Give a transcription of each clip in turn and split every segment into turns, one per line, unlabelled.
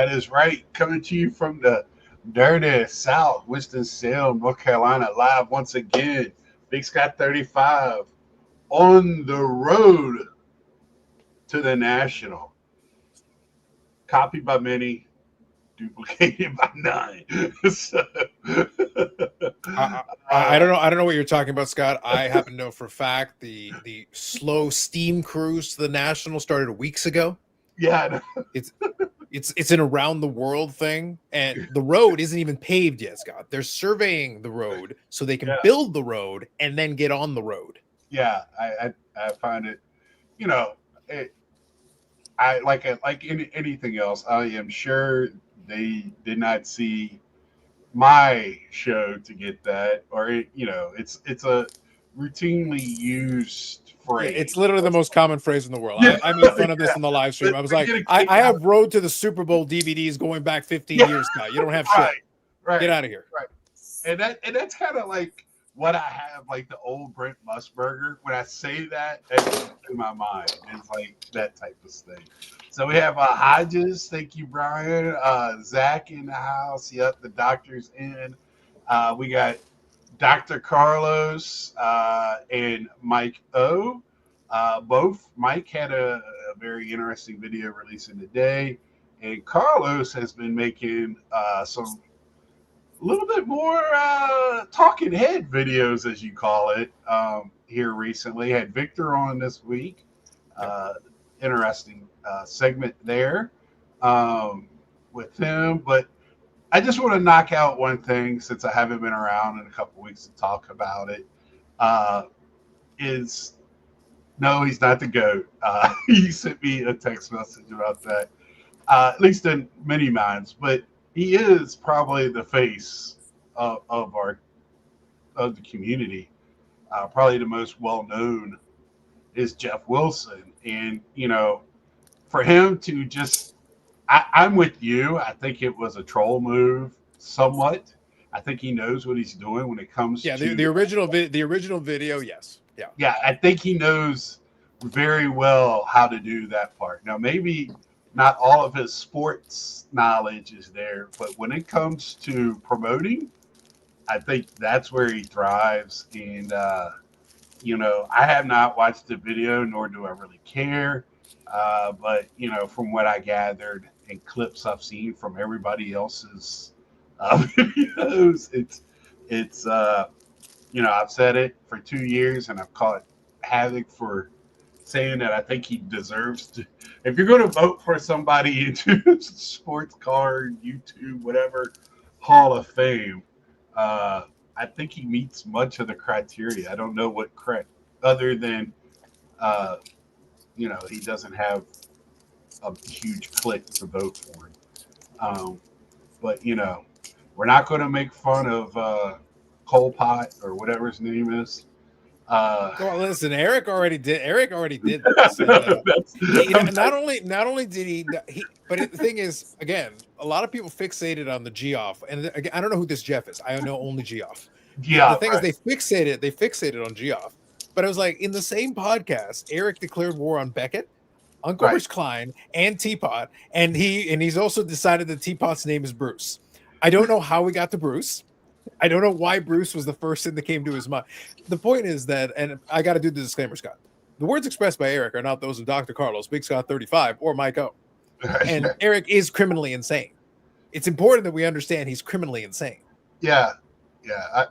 That is right. Coming to you from the dirty South, Winston-Salem, North Carolina, live once again. Big Scott 35 on the road to the National. Copied by many, duplicated by nine. So,
I don't know. I don't know what you're talking about, Scott. I happen to know for a fact the slow steam cruise to the National started weeks ago.
yeah,
It's it's an around the world thing, and the road isn't even paved yet, Scott. They're surveying the road so they can
yeah,
build the road and then get on the road.
yeah. I find it, you know, it, I like anything else. I am sure they did not see my show to get that, or it's a routinely used
Yeah,
phrase.
it's literally the most common phrase in the world.
Yeah,
I made fun of
yeah.
this in the live stream.
But
I was
they
like,
get a
I,
kick
I
out.
have Road to the Super Bowl DVDs going back 15
Yeah,
years now. You don't have shit.
right, right,
Get out of here.
right. And that's kind of like what I have, like the old Brent Musburger. When I say that, that's what's in my mind. It's like that type of thing. So we have Hodges. Thank you, Brian. Zach in the house. Yep, the doctor's in. We got Dr. Carlos and Mike O. Both. Mike had a very interesting video releasing today, and Carlos has been making some a little bit more talking head videos, as you call it, here recently. Had Victor on this week.
Yep.
Interesting segment there with him. But I just want to knock out one thing since I haven't been around in a couple weeks to talk about it. Is no, he's not the GOAT. He sent me a text message about that, at least in many minds. But he is probably the face of the community. Probably the most well known is Jeff Wilson, and for him to just, I'm with you. I think it was a troll move, somewhat. I think he knows what he's doing when it comes
Yeah,
to
the original video, yes. Yeah.
yeah, I think he knows very well how to do that part. Now, maybe not all of his sports knowledge is there, but when it comes to promoting, I think that's where he thrives. And, I have not watched the video, nor do I really care. But, from what I gathered and clips I've seen from everybody else's videos, I've said it for 2 years, and I've caught havoc for saying that I think he deserves to. If you're going to vote for somebody into sports card, YouTube, whatever Hall of Fame, I think he meets much of the criteria. I don't know what correct, other than he doesn't have a huge clique to vote for him. But we're not going to make fun of Cole Pot or whatever his name is.
Well, listen, Eric already did. Eric already did this. And, not only did he, but the thing is, again, a lot of people fixated on the Geoff, and again, I don't know who this Jeff is. I know only Geoff.
Yeah,
the thing is, they fixated on Geoff. But I was like, in the same podcast, Eric declared war on Beckett, Uncle Rich Klein, and Teapot, and he's also decided that Teapot's name is Bruce. I don't know how we got to Bruce. I don't know why Bruce was the first thing that came to his mind. The point is that, and I got to do the disclaimer, Scott. The words expressed by Eric are not those of Dr. Carlos, Big Scott 35, or Mike O. And Eric is criminally insane. It's important that we understand he's criminally insane.
Yeah.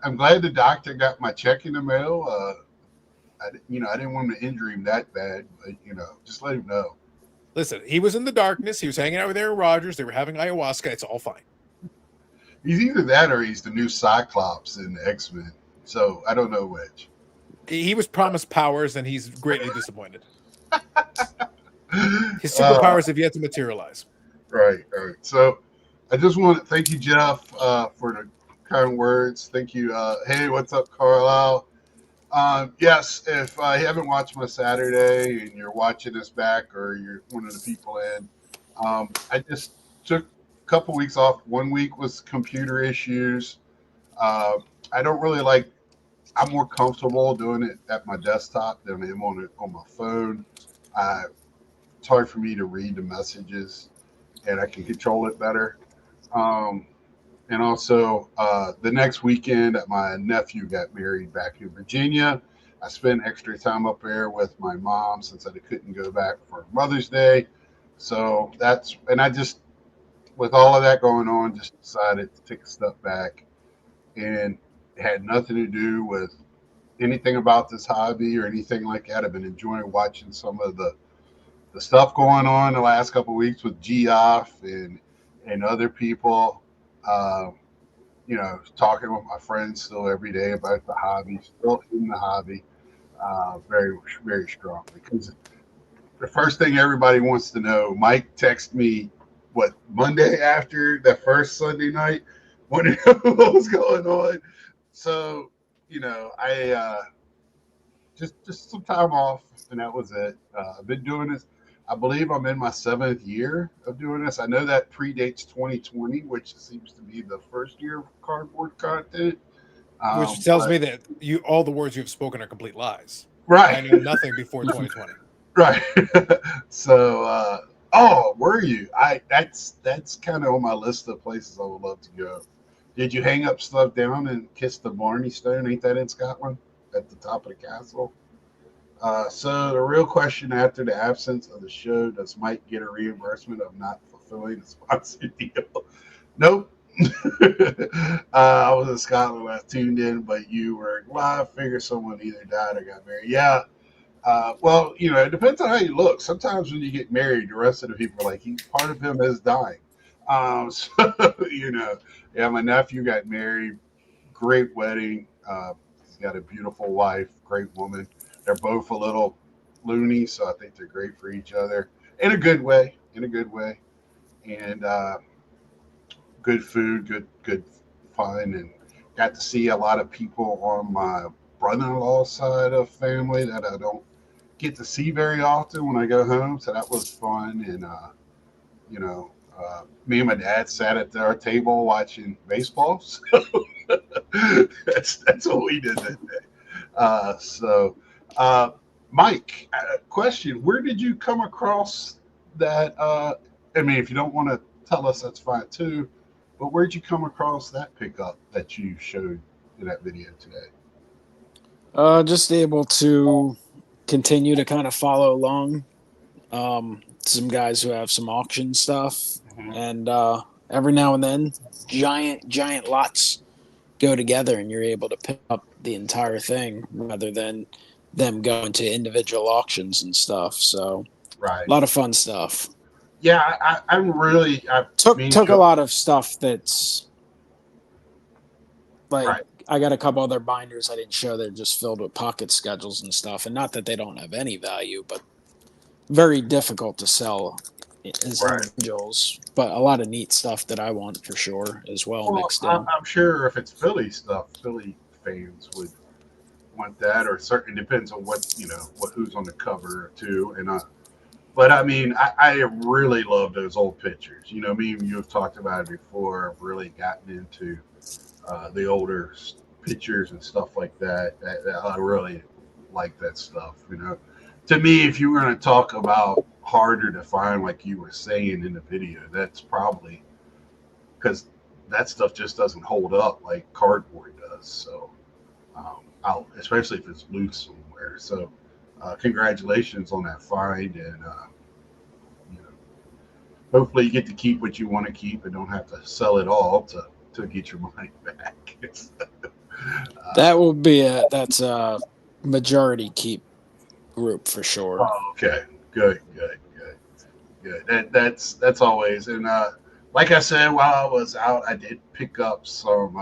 I'm glad the doctor got my check in the mail. I didn't want to injure him that bad, but just let him know.
Listen, he was in the darkness. He was hanging out with Aaron Rodgers. They were having ayahuasca. It's all fine.
He's either that or he's the new Cyclops in the X-Men. So I don't know which.
He was promised powers, and he's greatly disappointed. His superpowers have yet to materialize.
Right. So I just want to thank you, Jeff, for the kind words. Thank you. Hey, what's up, Carlisle? Yes, if you haven't watched my Saturday and you're watching this back, or you're one of the people in, I just took couple weeks off. 1 week was computer issues. I don't really like. I'm more comfortable doing it at my desktop than I am on my phone. It's hard for me to read the messages, and I can control it better. Um, and also, the next weekend, my nephew got married back in Virginia. I spent extra time up there with my mom since I couldn't go back for Mother's Day. So and I just, with all of that going on, just decided to take a step back, and it had nothing to do with anything about this hobby or anything like that. I've been enjoying watching some of the stuff going on the last couple of weeks with Geoff and other people. Uh, talking with my friends still every day about the hobby, still in the hobby, very, very strongly. Because the first thing everybody wants to know, Mike texted me, what, Monday after that first Sunday night, wanted to know what was going on. So, I just some time off, and that was it. I've been doing this. I believe I'm in my 7th year of doing this. I know that predates 2020, which seems to be the first year of cardboard content.
Which tells
But
me that all the words you've spoken are complete lies. I
right,
know nothing before 2020.
right. So, oh, were you? That's kind of on my list of places I would love to go. Did you hang up stuff down and kiss the Blarney Stone? Ain't that in Scotland at the top of the castle? So the real question after the absence of the show, does Mike get a reimbursement of not fulfilling the sponsor deal? Nope. I was in Scotland when I tuned in, but you were live. Figure someone either died or got married. Yeah. Well, it depends on how you look. Sometimes when you get married, the rest of the people are like, part of him is dying. So, yeah, my nephew got married. Great wedding. He's got a beautiful wife, great woman. They're both a little loony, so I think they're great for each other in a good way. In a good way, and good food, good fun, and got to see a lot of people on my brother-in-law's side of family that I don't get to see very often when I go home. So that was fun, and me and my dad sat at our table watching baseball. So that's what we did that day. So, uh, Mike, question: where did you come across that? I mean, if you don't want to tell us, that's fine too. But where'd you come across that pickup that you showed in that video today?
Just able to continue to kind of follow along. Some guys who have some auction stuff,
Mhm.
and every now and then, giant lots go together, and you're able to pick up the entire thing rather than them going to individual auctions and stuff. So
Right.
a lot of fun stuff.
Yeah, I'm really.
Took a lot of stuff that's like
Right.
I got a couple other binders I didn't show. They're just filled with pocket schedules and stuff, and not that they don't have any value, but very difficult to sell as
Right.
individuals. But a lot of neat stuff that I want for sure as well
Well,
mixed in.
I'm sure if it's Philly stuff, Philly fans would want that, or certain depends on what who's on the cover too. And but I mean, I really love those old pictures. Me and you have talked about it before. I've really gotten into the older pictures and stuff like that. I really like that stuff. To me, if you were going to talk about harder to find, like you were saying in the video, that's probably because that stuff just doesn't hold up like cardboard does. So, especially if it's loose somewhere. So, congratulations on that find, and you know, hopefully you get to keep what you want to keep and don't have to sell it all to get your money back.
That will be that's a majority keep group for sure.
Okay, good. That's always, and like I said, while I was out, I did pick up some.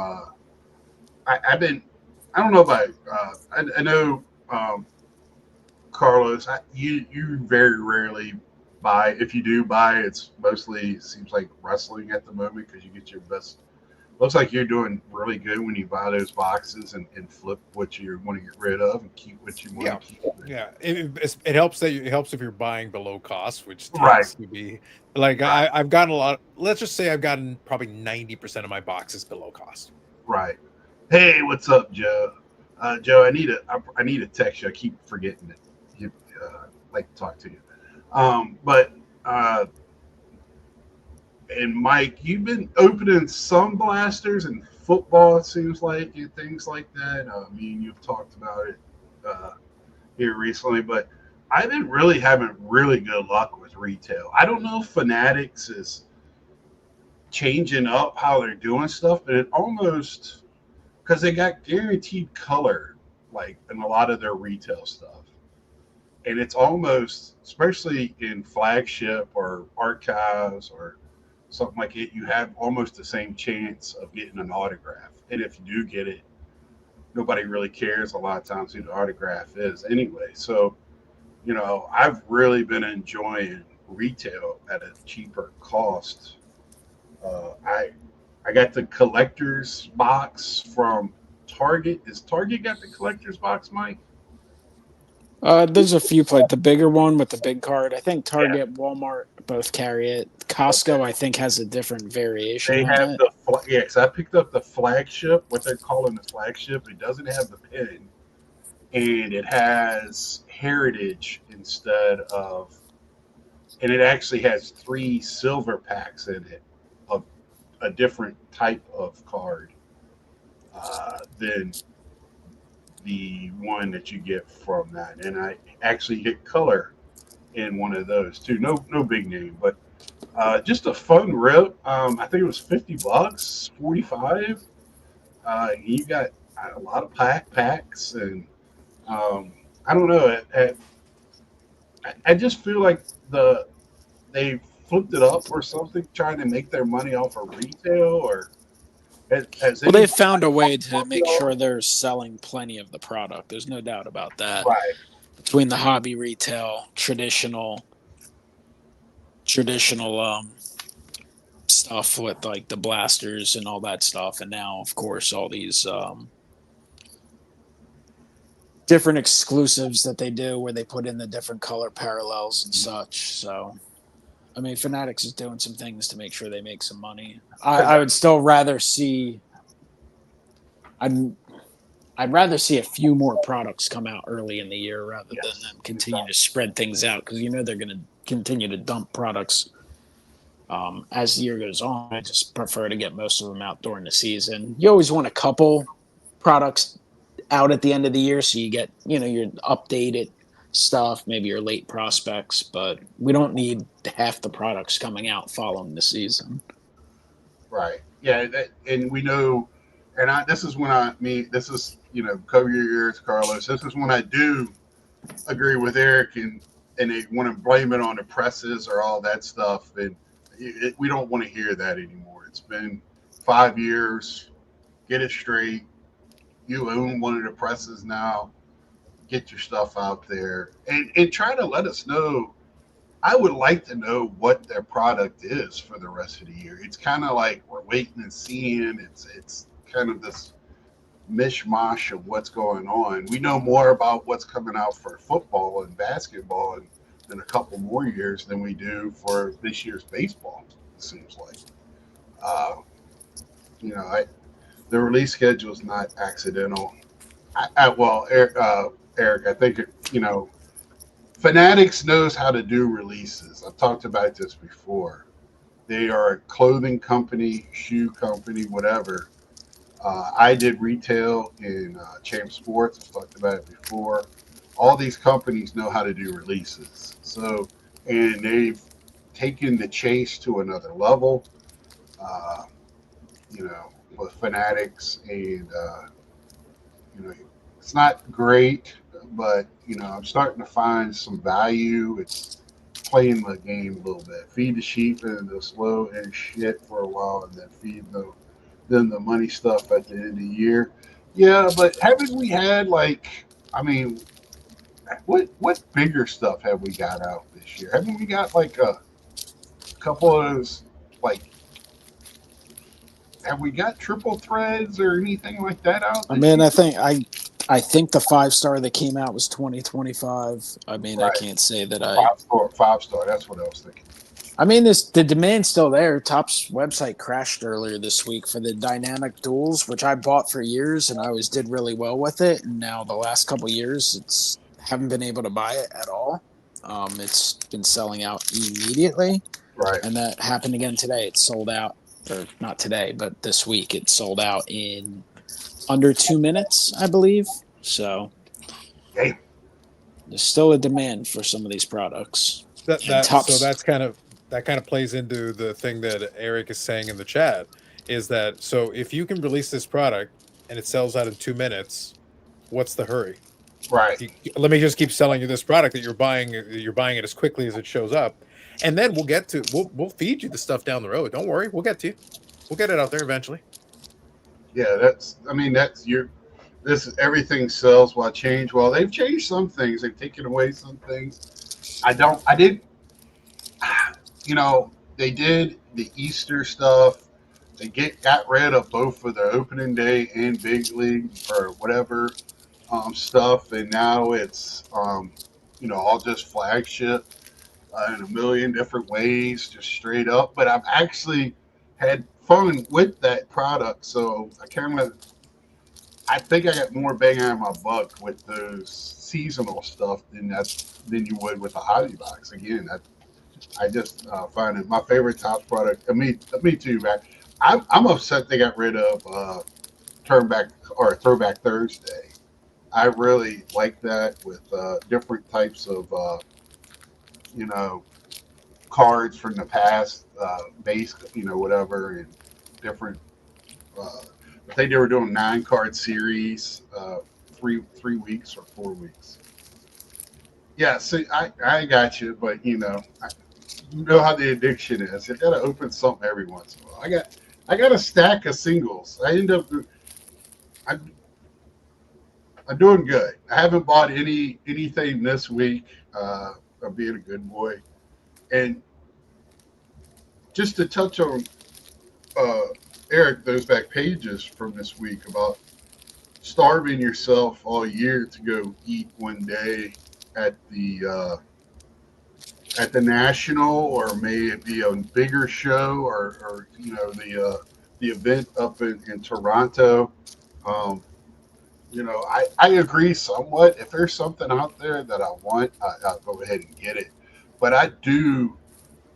I've been, I don't know about. I know Carlos. You very rarely buy. If you do buy, it's mostly seems like wrestling at the moment because you get your best. Looks like you're doing really good when you buy those boxes and flip what you want to get rid of and keep what you want to keep.
Yeah, it helps it helps if you're buying below cost, which
Right.
tends to be like I've gotten a lot. Let's just say I've gotten probably 90% of my boxes below cost.
Right. Hey, what's up, Joe? Joe, I need a text you. I keep forgetting it. Like to talk to you. But And Mike, you've been opening some blasters in football, it seems like, and things like that. Me and you've talked about it here recently, but I've been really having really good luck with retail. I don't know if Fanatics is changing up how they're doing stuff, but it almost because they got guaranteed color like in a lot of their retail stuff. And it's almost, especially in flagship or archives or something like it, you have almost the same chance of getting an autograph. And if you do get it, nobody really cares a lot of times who the autograph is anyway. So, I've really been enjoying retail at a cheaper cost. I got the collector's box from Target. Is Target got the collector's box, Mike?
There's a few like the bigger one with the big card. I think
Yeah.
Target, Walmart both carry it. Costco, I think, has a different variation
They
on
have
it.
because I picked up the flagship, what they're calling the flagship. It doesn't have the pin, and it has heritage instead of, and it actually has 3 silver packs in it of a different type of card than the one that you get from that. And I actually get color in one of those too. No big name, but just a fun rip. I think it was $50, 45. You got a lot of packs, and I don't know. I just feel like they flipped it up or something, trying to make their money off of retail, or has
Well,
any
they've found a way to make sure they're selling plenty of the product. There's no doubt about that.
right.
Between the hobby retail, traditional stuff with like the blasters and all that stuff, and now of course all these different exclusives that they do where they put in the different color parallels and such. So I mean, Fanatics is doing some things to make sure they make some money. I would still rather see. I'd rather see a few more products come out early in the year rather than them continue to spread things out, because they're going to continue to dump products as the year goes on. I just prefer to get most of them out during the season. You always want a couple products out at the end of the year so you get your updated stuff, maybe your late prospects, but we don't need half the products coming out following the season.
Right. Yeah. And we know, and this is cover your ears, Carlos. This is when I do agree with Eric, and they want to blame it on the presses or all that stuff. And we don't want to hear that anymore. It's been 5 years. Get it straight. You own one of the presses now. Get your stuff out there and try to let us know. I would like to know what their product is for the rest of the year. It's kind of like we're waiting and seeing. It's kind of this mishmash of what's going on. We know more about what's coming out for football and basketball in a couple more years than we do for this year's baseball, it seems like. The release schedule is not accidental. Eric, I think Fanatics knows how to do releases. I've talked about this before. They are a clothing company, shoe company, whatever. I did retail in Champ Sports. I've talked about it before. All these companies know how to do releases. And they've taken the chase to another level. With Fanatics, and it's not great, but I'm starting to find some value. It's playing the game a little bit. Feed the sheep and the slow and shit for a while, and then feed them the money stuff at the end of the year. Yeah, but haven't we had what bigger stuff have we got out this year? Haven't we got like a couple of those have we got triple threads or anything like that out?
I mean, I think the 5-star that came out was 2025. I mean, right. I can't say that I
5-star. That's what I was thinking.
I mean, the demand's still there. Topps website crashed earlier this week for the dynamic duels, which I bought for years and I always did really well with it. And now the last couple of years, haven't been able to buy it at all. It's been selling out immediately.
Right.
And that happened again today. It sold out, or not today, but this week. It sold out in under 2 minutes, I believe. So
Hey,
there's still a demand for some of these products.
That
And
that so
tops.
that's that kind of plays into the thing that Eric is saying in the chat is that so if you can release this product and it sells out in 2 minutes, what's the hurry?
right.
Let me just keep selling you this product that you're buying. You're buying it as quickly as it shows up, and then we'll feed you the stuff down the road. Don't worry, we'll get to you. We'll get it out there eventually.
Yeah, that's your. This is everything sells while change. Well, they've changed some things. They've taken away some things. I did. They did the Easter stuff. They got rid of both for the opening day and big league or whatever stuff, and now it's all just flagship in a million different ways, just straight up. But I've actually had fun with that product, so I think I got more bang out of my buck with those seasonal stuff than you would with a hobby box. Again, I just find it my favorite top product. Me too, man. I'm upset they got rid of Throwback Thursday. I really like that with different types of cards from the past, base whatever, and different. I think they were doing 9 card series, 3 weeks or 4 weeks. Yeah, see, I got you, but you know how the addiction is. You got to open something every once in a while. I got a stack of singles. I'm doing good. I haven't bought anything this week. I'm being a good boy, and just to touch on Eric, those back pages from this week about starving yourself all year to go eat one day at the national, or may it be a bigger show, or the event up in Toronto. I agree somewhat. If there's something out there that I want, I'll go ahead and get it. But I do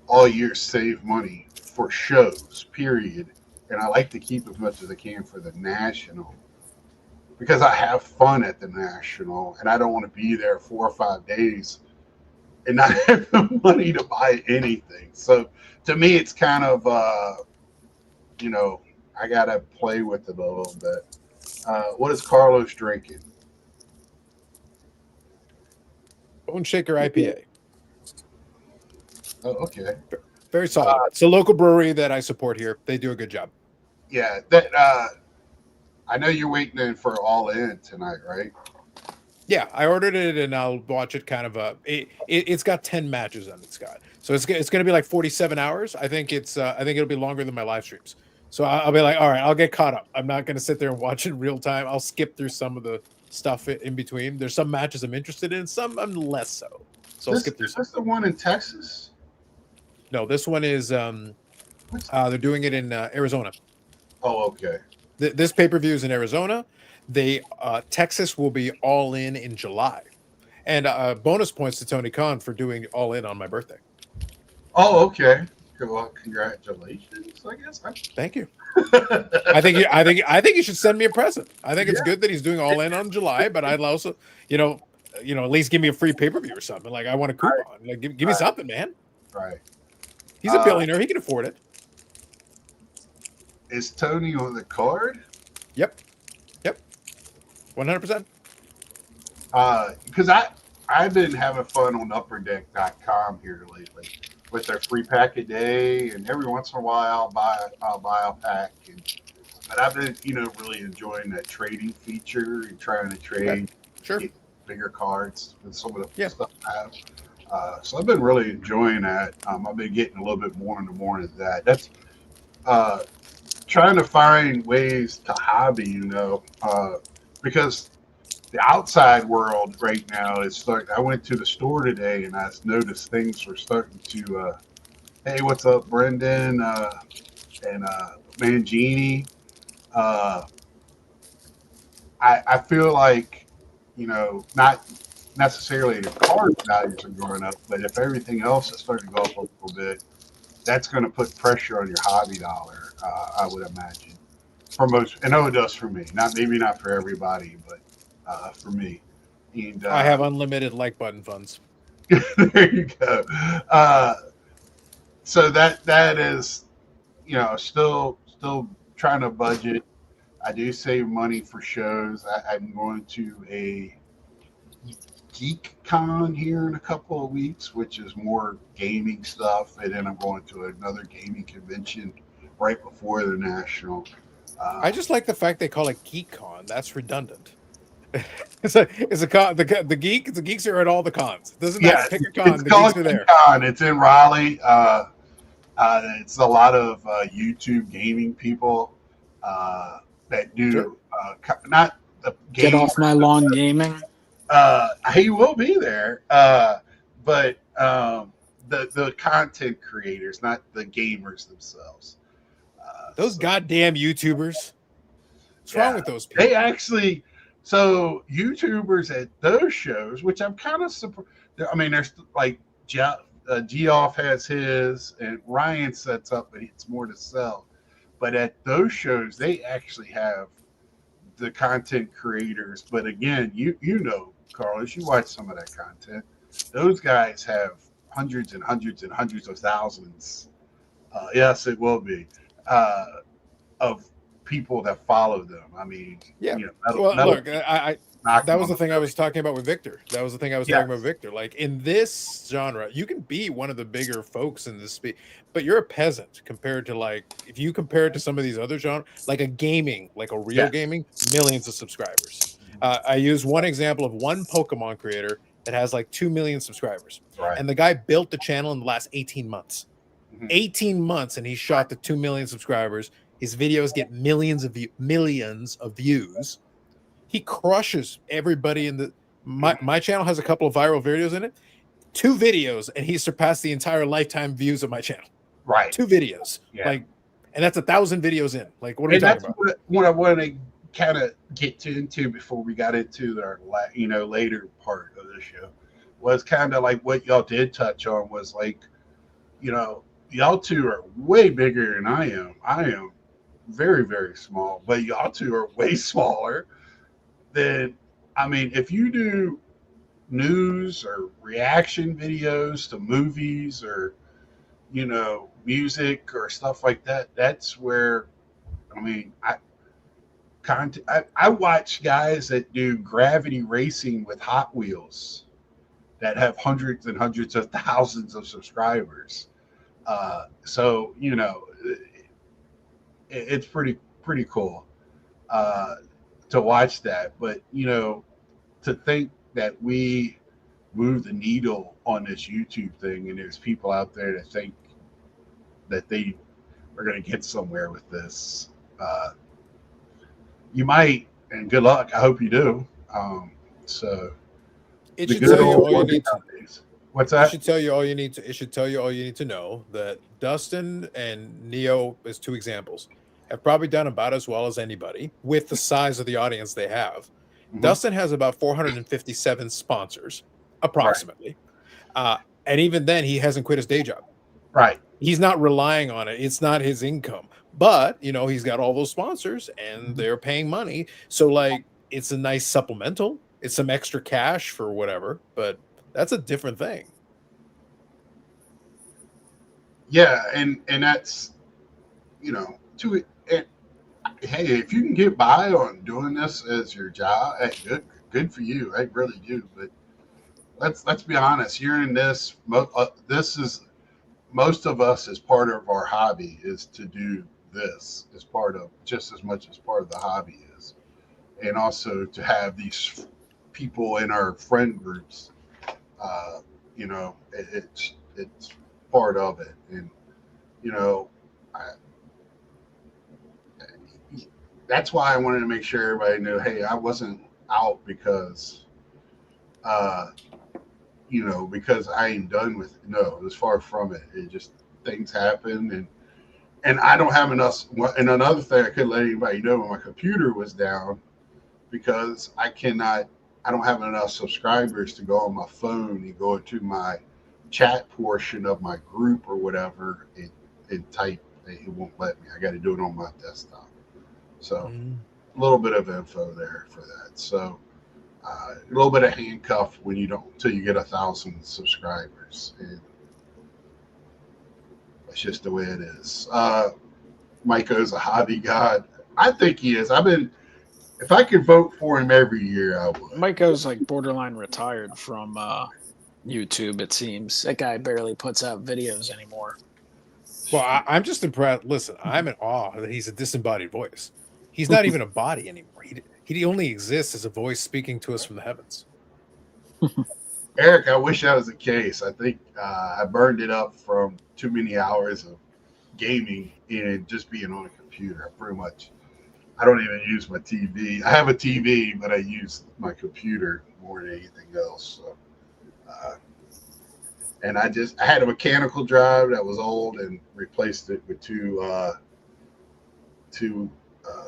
all year save money for shows, period. And I like to keep as much as I can for the national because I have fun at the national, and I don't want to be there 4 or 5 days and not have the money to buy anything. So to me, it's kind of, I got to play with it a little bit. What is Carlos drinking?
Bone Shaker IPA.
Oh, okay.
Very solid. It's a local brewery that I support here. They do a good job.
Yeah, I know you're waiting in for All In tonight, right?
Yeah, I ordered it and I'll watch it. Kind of it's got 10 matches on it, Scott. So it's going to be like 47 hours. I think it'll be longer than my live streams. So I'll be like, all right, I'll get caught up. I'm not going to sit there and watch it in real time. I'll skip through some of the stuff in between. There's some matches I'm interested in, some I'm less so. So I'll skip through some.
Is this the one in Texas?
No, this one is they're doing it in Arizona.
Oh, okay.
This pay-per-view is in Arizona. Texas will be All In July. And bonus points to Tony Khan for doing All In on my birthday.
Oh, okay. Well, congratulations, I guess.
Thank you. I think you should send me a present. I think it's good that he's doing All In on July, but I'd also, at least give me a free pay-per-view or something. Like I want a coupon. Right. Like give me something, man.
Right.
He's a billionaire. He can afford it.
Is Tony on the card?
Yep. 100%.
Because I've been having fun on upperdeck.com here lately with their free pack a day, and every once in a while I'll buy a pack. But I've been really enjoying that trading feature and trying to trade bigger cards with some of the stuff I have. So I've been really enjoying that. I've been getting a little bit more into that. That's trying to find ways to hobby, because the outside world right now is starting. I went to the store today and I noticed things were starting to, hey, what's up, Brendan and Mangini? I feel like, not necessarily the card values are going up, but if everything else is starting to go up a little bit, that's going to put pressure on your hobby dollar. I would imagine for most. I know it does for me. Maybe not for everybody, but for me. And
I have unlimited like button funds.
there you go. So that is, still trying to budget. I do save money for shows. I'm going to a Geek Con here in a couple of weeks, which is more gaming stuff, and then I'm going to another gaming convention right before the national.
I just like the fact they call it Geek Con. That's redundant. It's a con. The geeks are at all the cons. It doesn't matter. Pick a con.
It's
The
called
geeks are there.
Con. It's in Raleigh. It's a lot of YouTube gaming people that do
Sure.
not the
Get off my lawn gaming.
He will be there, but the content creators, not the gamers themselves.
Those goddamn YouTubers. What's wrong with those people?
They actually, so YouTubers at those shows, which I'm kind of surprised. I mean, there's like Geoff has his, and Ryan sets up, but it's more to sell. But at those shows, they actually have the content creators. But again, you know, Carlos, you watch some of that content. Those guys have hundreds and hundreds and hundreds of thousands. Yes, it will be of people that follow them. I mean,
Yeah.
Look,
that was the thing I was talking about with Victor. Talking about Victor. Like in this genre, you can be one of the bigger folks in this but you're a peasant compared to like if you compare it to some of these other genres, like a real gaming, millions of subscribers. I use one example of one Pokemon creator that has like 2 million subscribers,
right.
And the guy built the channel in the last 18 months. 18 months, and he shot to 2 million subscribers. His videos get millions of views. He crushes everybody in the my channel has a couple of viral videos in it. 2 videos, and he surpassed the entire lifetime views of my channel.
Right.
2 videos.
Yeah.
Like, and that's 1,000 videos in. Like, what are we talking about?
What I want to kind of get into before we got into our later part of the show was kind of like what y'all did touch on was like, y'all two are way bigger than I am. I am very, very small, but y'all two are way smaller than, I mean, if you do news or reaction videos to movies or, music or stuff like that, that's where, I mean, I watch guys that do gravity racing with Hot Wheels that have hundreds and hundreds of thousands of subscribers. So it's pretty cool to watch that. But to think that we move the needle on this YouTube thing, and there's people out there that think that they are going to get somewhere with this. You might, and good luck. I hope you do. So
it should tell you all you need to.
What's that?
It should tell you all you need to. It should tell you all you need to know that Dustin and Neo, as 2 examples, have probably done about as well as anybody with the size of the audience they have. Mm-hmm. Dustin has about 457 sponsors, approximately, right. And even then, he hasn't quit his day job.
Right.
He's not relying on it. It's not his income, but he's got all those sponsors, and they're paying money. So, like, it's a nice supplemental. It's some extra cash for whatever, but that's a different thing.
Yeah, and that's hey, if you can get by on doing this as your job, good for you. I really do. But let's be honest. You're in this. This is most of us as part of our hobby is to do this as part of just as much as part of the hobby is, and also to have these people in our friend groups. It's part of it, and that's why I wanted to make sure everybody knew, hey, I wasn't out because because I ain't done with it. No, it was far from it. It just things happen, and I don't have enough. And another thing I couldn't let anybody know, my computer was down because I don't have enough subscribers to go on my phone and go to my chat portion of my group or whatever and type. It won't let me. I got to do it on my desktop. So a little bit of info there for that. So a little bit of handcuff when you don't until you get 1,000 subscribers. And that's just the way it is. Miko's a hobby god. I think he is. If I could vote for him every year, I would.
Miko's like borderline retired from YouTube, it seems. That guy barely puts out videos anymore.
Well, I'm just impressed. Listen, I'm in awe that he's a disembodied voice. He's not even a body anymore. He only exists as a voice speaking to us from the heavens.
Eric, I wish that was the case. I think I burned it up from too many hours of gaming and just being on a computer. I don't even use my TV. I have a TV, but I use my computer more than anything else. So, and I had a mechanical drive that was old and replaced it with two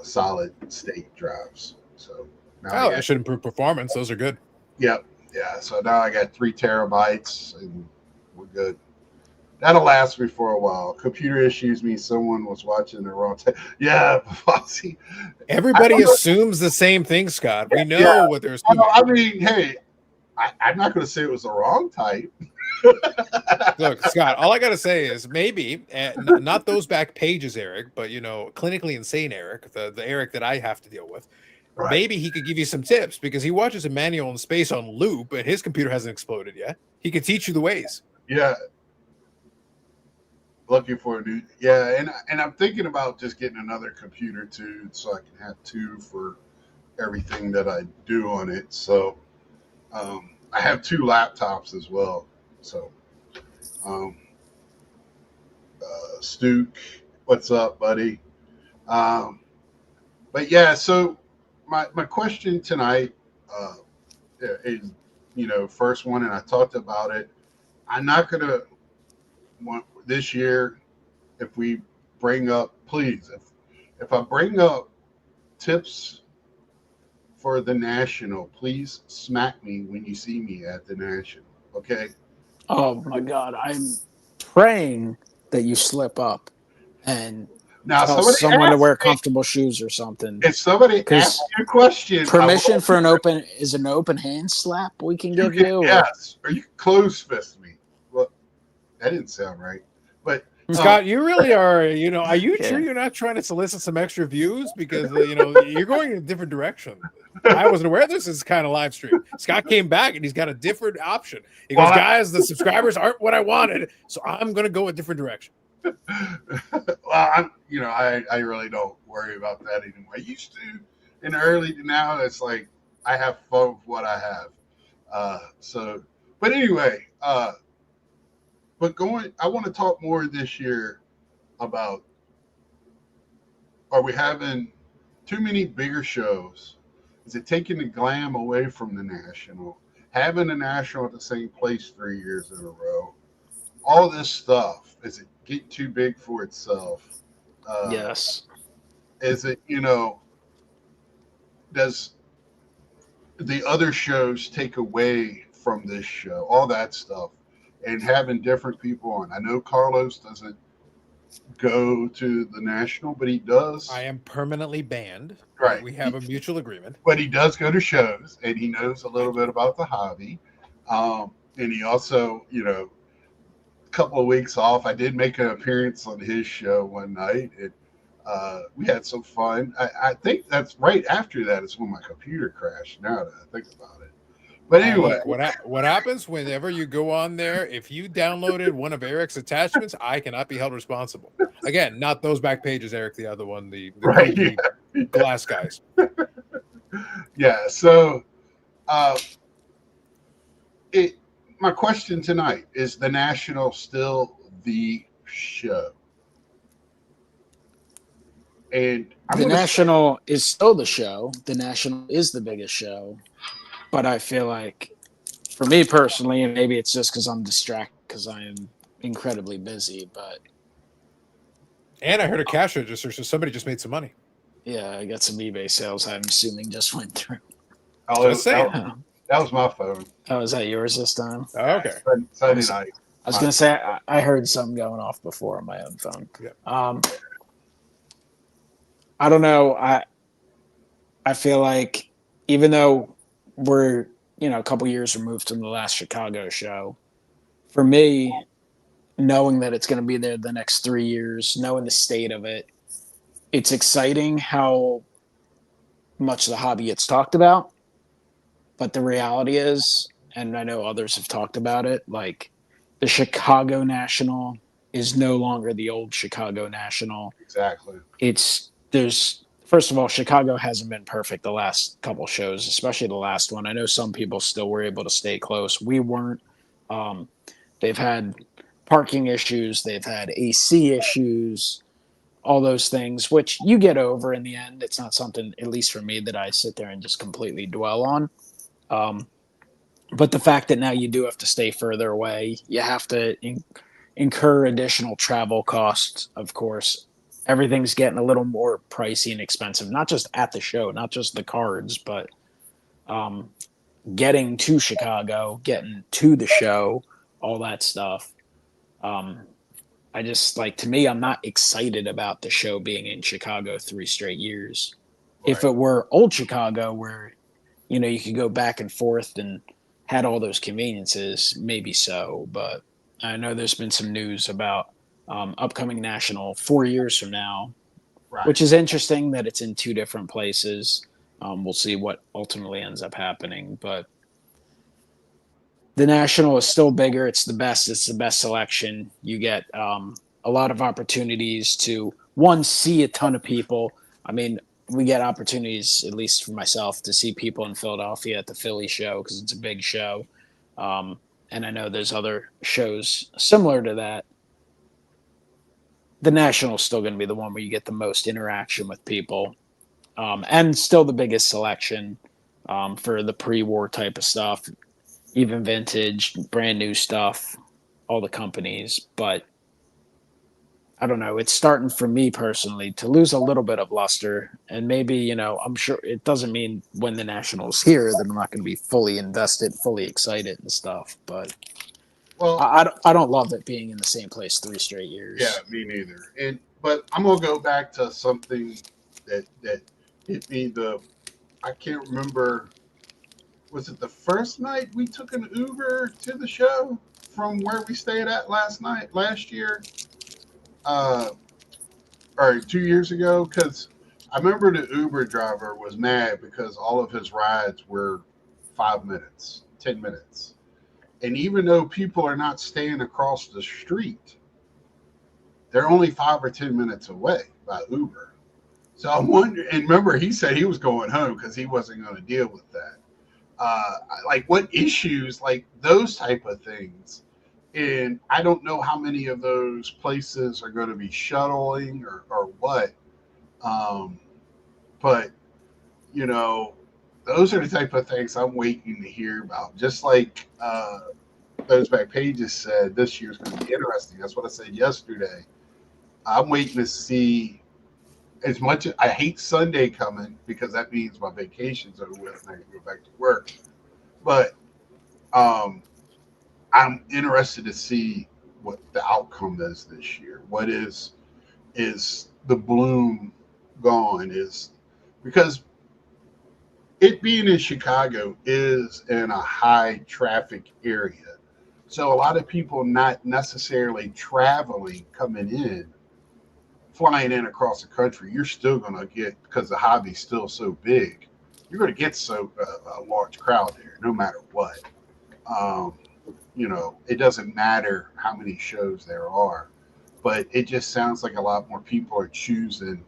solid state drives. So now
that should improve performance. Those are good.
Yep. Yeah. So now I got 3 terabytes and we're good. That'll last me for a while. Computer issues mean someone was watching the wrong time. Yeah, Foxy.
Everybody assumes the same thing, Scott. We know what they're assuming.
I mean, hey, I'm not going to say it was the wrong type.
Look, Scott, all I got to say is maybe, not those back pages, Eric, but, clinically insane Eric, the Eric that I have to deal with. Right. Maybe he could give you some tips because he watches a manual in space on loop and his computer hasn't exploded yet. He could teach you the ways.
Yeah. Looking for a new, and I'm thinking about just getting another computer too, so I can have 2 for everything that I do on it. So I have 2 laptops as well. So Stuke, what's up, buddy? But yeah, so my question tonight is, first one, and I talked about it. I'm not gonna want this year, if we bring up, please, if I bring up tips for the National, please smack me when you see me at the National, okay?
Oh my God, I'm praying that you slip up and
now
tell someone to wear comfortable shoes or something.
If somebody asks you a question,
permission for an open hand slap we can give you?
Yes, or you can close fist me. Well, that didn't sound right. But
Scott, you really are, are you sure you're not trying to solicit some extra views? Because, you're going in a different direction. I wasn't aware this is kind of live stream. Scott came back and he's got a different option. He goes, guys, the subscribers aren't what I wanted, so I'm going to go a different direction.
Well, I really don't worry about that anymore. I used to in the early, now it's like I have fun with what I have. But anyway, I want to talk more this year about, are we having too many bigger shows? Is it taking the glam away from the National? Having the National at the same place 3 years in a row? All this stuff, is it getting too big for itself?
Yes.
Is it, does the other shows take away from this show? All that stuff. And having different people on. I know Carlos doesn't go to the National, but he does.
I am permanently banned.
Right.
We have a mutual agreement.
But he does go to shows, and he knows a little bit about the hobby. And he also, a couple of weeks off, I did make an appearance on his show one night. And we had some fun. I think that's right after that is when my computer crashed, now that I think about it. But anyway,
what happens whenever you go on there? If you downloaded one of Eric's attachments, I cannot be held responsible. Again, not those back pages, Eric. The other one, the glass guys.
Yeah. So, my question tonight is: the National still the show? And
the National is still the show. The National is the biggest show. But I feel like, for me personally, and maybe it's just because I'm distracted because I am incredibly busy,
and I heard a cash register, so somebody just made some money.
Yeah, I got some eBay sales I'm assuming just went through.
Oh, that was my phone.
Oh, is that yours this time?
Oh, okay.
Sunday night.
I was gonna say I heard something going off before on my own phone.
Yeah.
I don't know. I feel like even though we're a couple years removed from the last Chicago show, for me, knowing that it's going to be there the next 3 years, knowing the state of it, it's exciting how much the hobby gets talked about. But the reality is, and I know others have talked about it, like the Chicago National is no longer the old Chicago National.
Exactly.
There's first of all, Chicago hasn't been perfect the last couple shows, especially the last one. I know some people still were able to stay close. We weren't. Um, they've had parking issues, they've had AC issues, all those things, which you get over in the end. It's not something, at least for me, that I sit there and just completely dwell on. Um, but the fact that now you do have to stay further away, you have to incur additional travel costs, of course. Everything's getting a little more pricey and expensive, not just at the show, not just the cards, but um, getting to Chicago, getting to the show, all that stuff. Um, I just to me, I'm not excited about the show being in Chicago 3 straight years.
Right.
If it were old Chicago, where you could go back and forth and had all those conveniences, maybe so. But I know there's been some news about upcoming national 4 years from now,
Right.
which is interesting that it's in two different places. We'll see what ultimately ends up happening, but the national is still bigger. It's the best. It's the best selection. You get a lot of opportunities to see a ton of people. I mean, we get opportunities, at least for myself, to see people in Philadelphia at the Philly show because it's a big show. And I know there's other shows similar to that. The national is still going to be the one where you get the most interaction with people, and still the biggest selection for the pre-war type of stuff, even vintage, brand new stuff, all the companies. But I don't know. It's starting for me personally to lose a little bit of luster. And maybe, I'm sure it doesn't mean when the Nationals here that I'm not going to be fully invested, fully excited and stuff. But
Well,
I don't love it being in the same place 3 straight years.
yeah, me neither. But I'm gonna go back to something that hit me. I can't remember. Was it the first night we took an Uber to the show from where we stayed at last year? Or 2 years ago? Because I remember the Uber driver was mad because all of his rides were 5 minutes, 10 minutes. And even though people are not staying across the street, they're only 5 or 10 minutes away by Uber. So I'm wondering, and remember, he said he was going home because he wasn't going to deal with that. What issues, like those type of things. And I don't know how many of those places are going to be shuttling or what. But, those are the type of things I'm waiting to hear about. Just like those back pages said, this year's going to be interesting. That's what I said yesterday. I'm waiting to see. As much as I hate Sunday coming because that means my vacation's over with and I can go back to work. But I'm interested to see what the outcome is this year. What is the bloom gone? Is because it being in Chicago is in a high traffic area. So a lot of people not necessarily traveling coming in, flying in across the country, you're still going to get, because the hobby's still so big, you're going to get a large crowd there no matter what. It doesn't matter how many shows there are, but it just sounds like a lot more people are choosing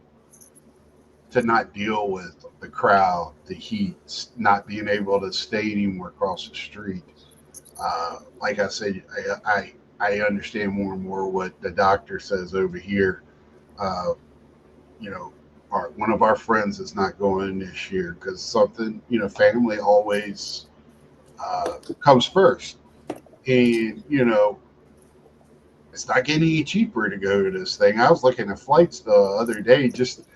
to not deal with the crowd, the heat, not being able to stay anywhere across the street. Like I said, I understand more and more what the doctor says over here. One of our friends is not going this year because something, family always comes first. And, it's not getting any cheaper to go to this thing. I was looking at flights the other day just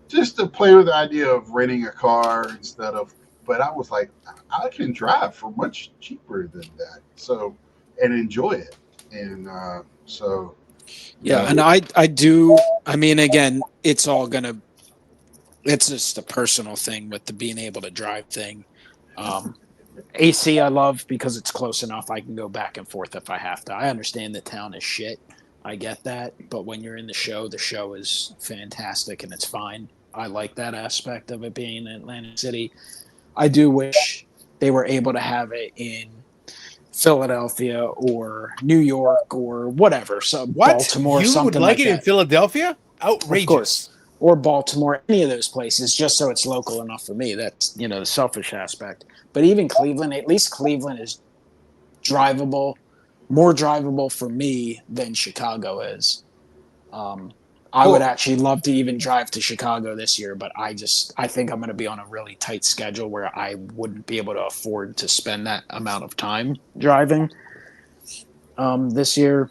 to play with the idea of renting a car instead of, but I was like, I can drive for much cheaper than that. So, and enjoy it. and so
Yeah, and I do. I mean, again, it's just a personal thing with the being able to drive thing. AC I love because it's close enough. I can go back and forth if I have to. I understand the town is shit. I get that, but when you're in the show is fantastic and it's fine. I like that aspect of it being in Atlantic City. I do wish they were able to have it in Philadelphia or New York or whatever. So
What?
Baltimore,
You would
something
like
like
it in
that.
Philadelphia?
Of course.
Outrageous.
Or Baltimore, any of those places, just so it's local enough for me. That's, the selfish aspect. But even Cleveland, at least Cleveland is drivable, more drivable for me than Chicago is. I would actually love to even drive to Chicago this year, but I think I'm going to be on a really tight schedule where I wouldn't be able to afford to spend that amount of time driving this year.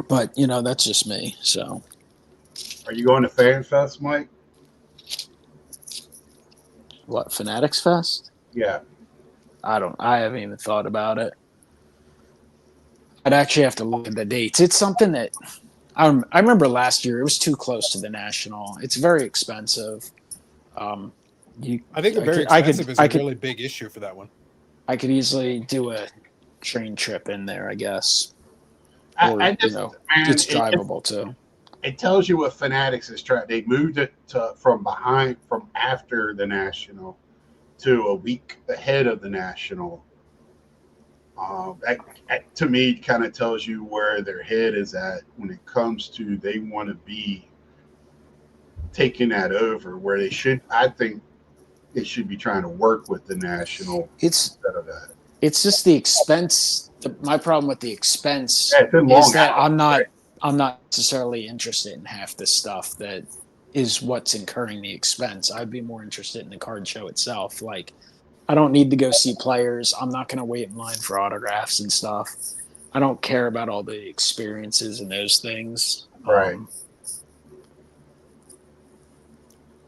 But, that's just me. So.
are you going to Fan Fest, Mike?
What, Fanatics Fest?
Yeah.
I haven't even thought about it. I'd actually have to look at the dates. It's something that I remember last year. It was too close to the National. It's very expensive.
I think the very expensive is a really big issue for that one.
I could easily do a train trip in there, I guess. Or, it's drivable too.
It tells you what Fanatics is trying. They moved it from after the National to a week ahead of the National. That to me kind of tells you where their head is at when it comes to they want to be taking that over, where they should. I think they should be trying to work with the National instead of that.
It's just the expense. My problem with the expense
is
that I'm not necessarily interested in half the stuff that is what's incurring the expense. I'd be more interested in the card show itself. Like, I don't need to go see players. I'm not going to wait in line for autographs and stuff. I don't care about all the experiences and those things.
Right.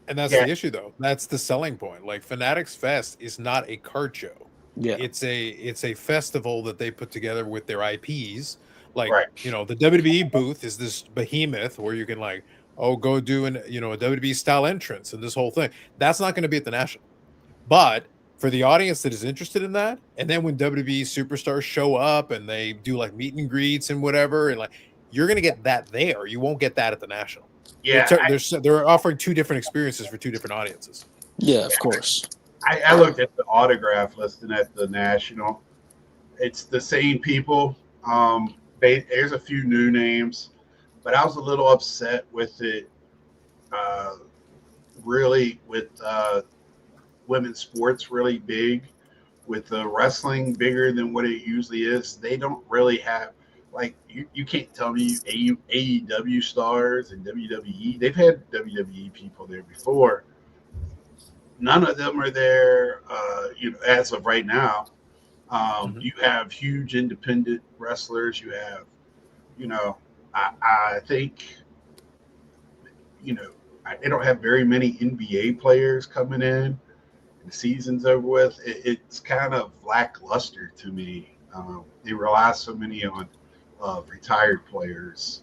And that's the issue, though. That's the selling point. Like, Fanatics Fest is not a card show.
Yeah.
It's a festival that they put together with their IPs. Like, the WWE booth is this behemoth where you can go do a WWE style entrance and this whole thing. That's not going to be at the National. But for the audience that is interested in that, and then when WWE superstars show up and they do meet and greets and whatever, and you're going to get that there. You won't get that at the National.
Yeah.
They're offering two different experiences for two different audiences.
Yeah, of course.
I looked at the autograph listing at the National. It's the same people. There's a few new names, but I was a little upset with it. Really, with women's sports really big, with the wrestling bigger than what it usually is. They don't really have you can't tell me AEW stars and WWE. They've had WWE people there before. None of them are there, as of right now. You have huge independent wrestlers. You have, I think, they don't have very many NBA players coming in. The season's over with. It's kind of lackluster to me. They rely so many on retired players,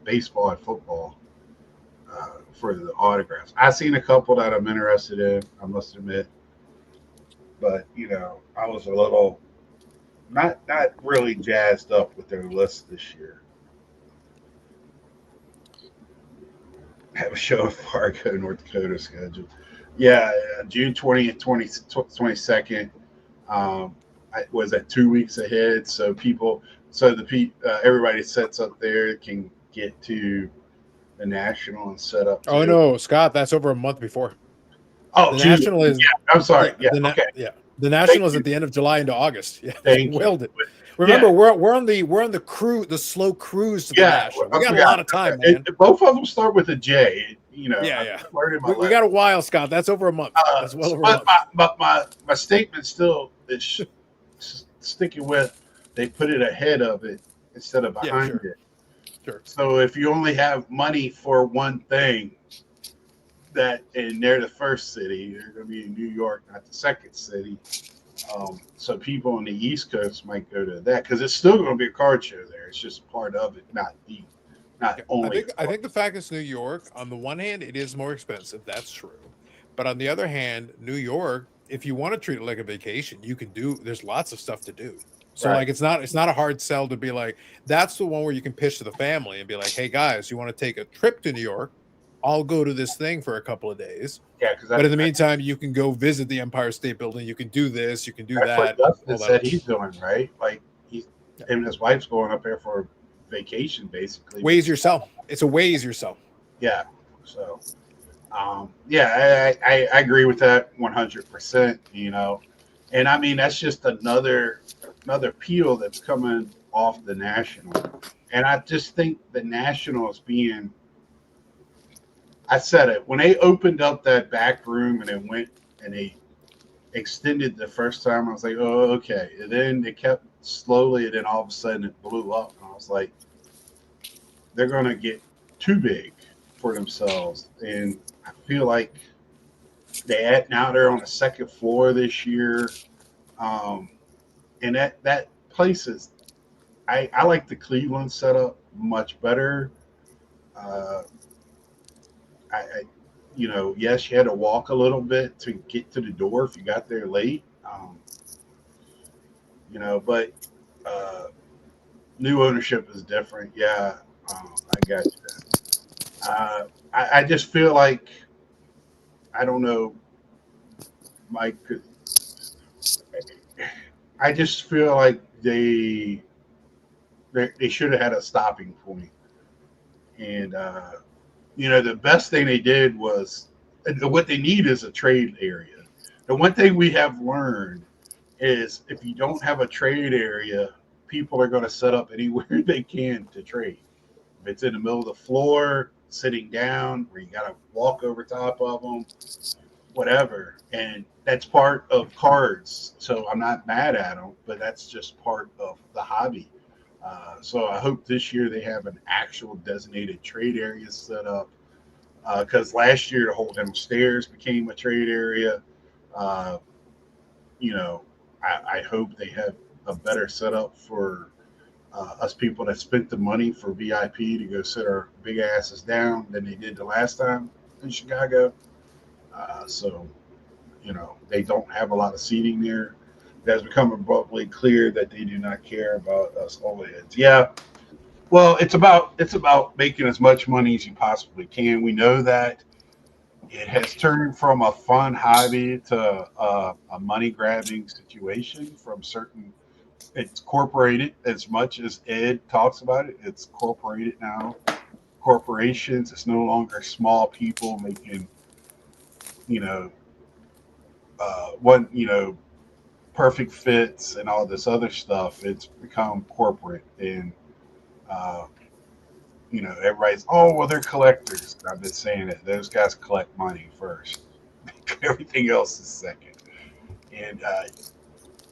baseball and football, for the autographs. I've seen a couple that I'm interested in, I must admit. But, I was a little not really jazzed up with their list this year. Have a show in Fargo, North Dakota scheduled. Yeah, June 20th, 22nd. Was at 2 weeks ahead, so everybody sets up there can get to the National and set up.
Oh no, Scott, that's over a month before.
Oh,
the National is.
Yeah, I'm sorry. Yeah,
The National is at the end of July into August. Yeah,
Willed
it. Remember, we're on the slow cruise to the National. We got a lot of time, man.
Both of them start with a J.
We got a while, Scott. That's over a month. That's well over a month.
But my statement still is sticking with. They put it ahead of it instead of behind it.
Sure.
So if you only have money for one thing, and they're the first city, they're going to be in New York, not the second city. So people on the East Coast might go to that because it's still going to be a card show there. It's just part of it, not
Yeah,
only.
I think the fact it's New York, on the one hand, it is more expensive. That's true. But on the other hand, New York, if you want to treat it like a vacation, you can do there's lots of stuff to do. So
Right.
like it's not a hard sell to be like, that's the one where you can pitch to the family and be like, hey guys, you want to take a trip to New York? I'll go to this thing for a couple of days.
Yeah, because
But in the meantime, you can go visit the Empire State Building. You can do this, you can do
that's what
that,
Dustin
all that.
said he's doing, right? Like he's him and his wife's going up there for vacation, basically.
Ways yourself. It's a ways yourself.
Yeah. So, yeah, I agree with that 100%. And I mean that's just another peel that's coming off the national, and I just think the national is being. I said it when they opened up that back room and they extended the first time. I was like, oh, okay. And then it kept slowly, and then all of a sudden it blew up. And I was like, they're going to get too big for themselves. And I feel like now they're on the second floor this year. And that place is, I like the Cleveland setup much better. I yes, you had to walk a little bit to get to the door if you got there late. But new ownership is different. Yeah, I got you. I just feel like I don't know, Mike. I just feel like they should have had a stopping point, and the best thing they did was what they need is a trade area. The one thing we have learned is if you don't have a trade area, people are going to set up anywhere they can to trade. If it's in the middle of the floor, sitting down, where you got to walk over top of them, whatever. And that's part of cards. So I'm not mad at them, but that's just part of the hobby. So I hope this year they have an actual designated trade area set up. Because last year the whole damn stairs became a trade area. I hope they have a better setup for us people that spent the money for VIP to go sit our big asses down than they did the last time in Chicago. So they don't have a lot of seating there. It has become abruptly clear that they do not care about us old heads. Yeah, well, it's about making as much money as you possibly can. We know that it has turned from a fun hobby to a money grabbing situation from certain. It's corporated as much as Ed talks about it. It's corporated now. Corporations. It's no longer small people making, you know, perfect fits and all this other stuff. It's become corporate, and uh, everybody's, oh, well, they're collectors. I've been saying it. Those guys collect money first. Everything else is second, and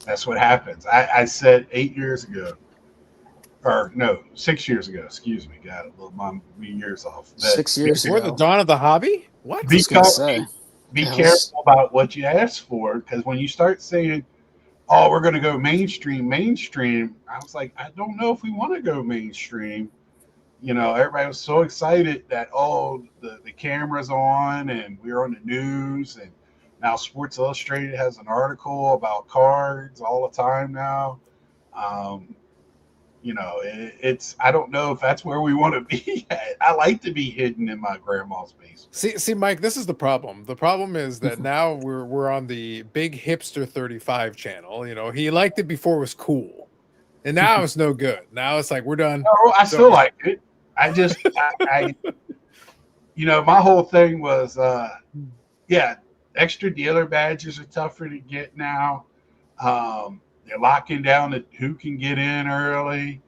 that's what happens. I said 8 years ago, or no, 6 years ago. Excuse me, got a little my years off. That
6 years
Before the
ago.
dawn of the hobby? What?
I was gonna say.
be
That was-
careful about what you ask for, because when you start saying, "Oh, we're going to go mainstream," I was like, I don't know if we want to go mainstream. Everybody was so excited that the camera's on and we're on the news, and now Sports Illustrated has an article about cards all the time now. Um, it's I don't know if that's where we want to be at. I like to be hidden in my grandma's basement.
See, Mike, this is the problem. The problem is that now we're on the big hipster 35 channel. He liked it before it was cool, and now it's no good. Now it's like we're done.
No, I still like it. I just, my whole thing was, extra dealer badges are tougher to get now. They're locking down who can get in early.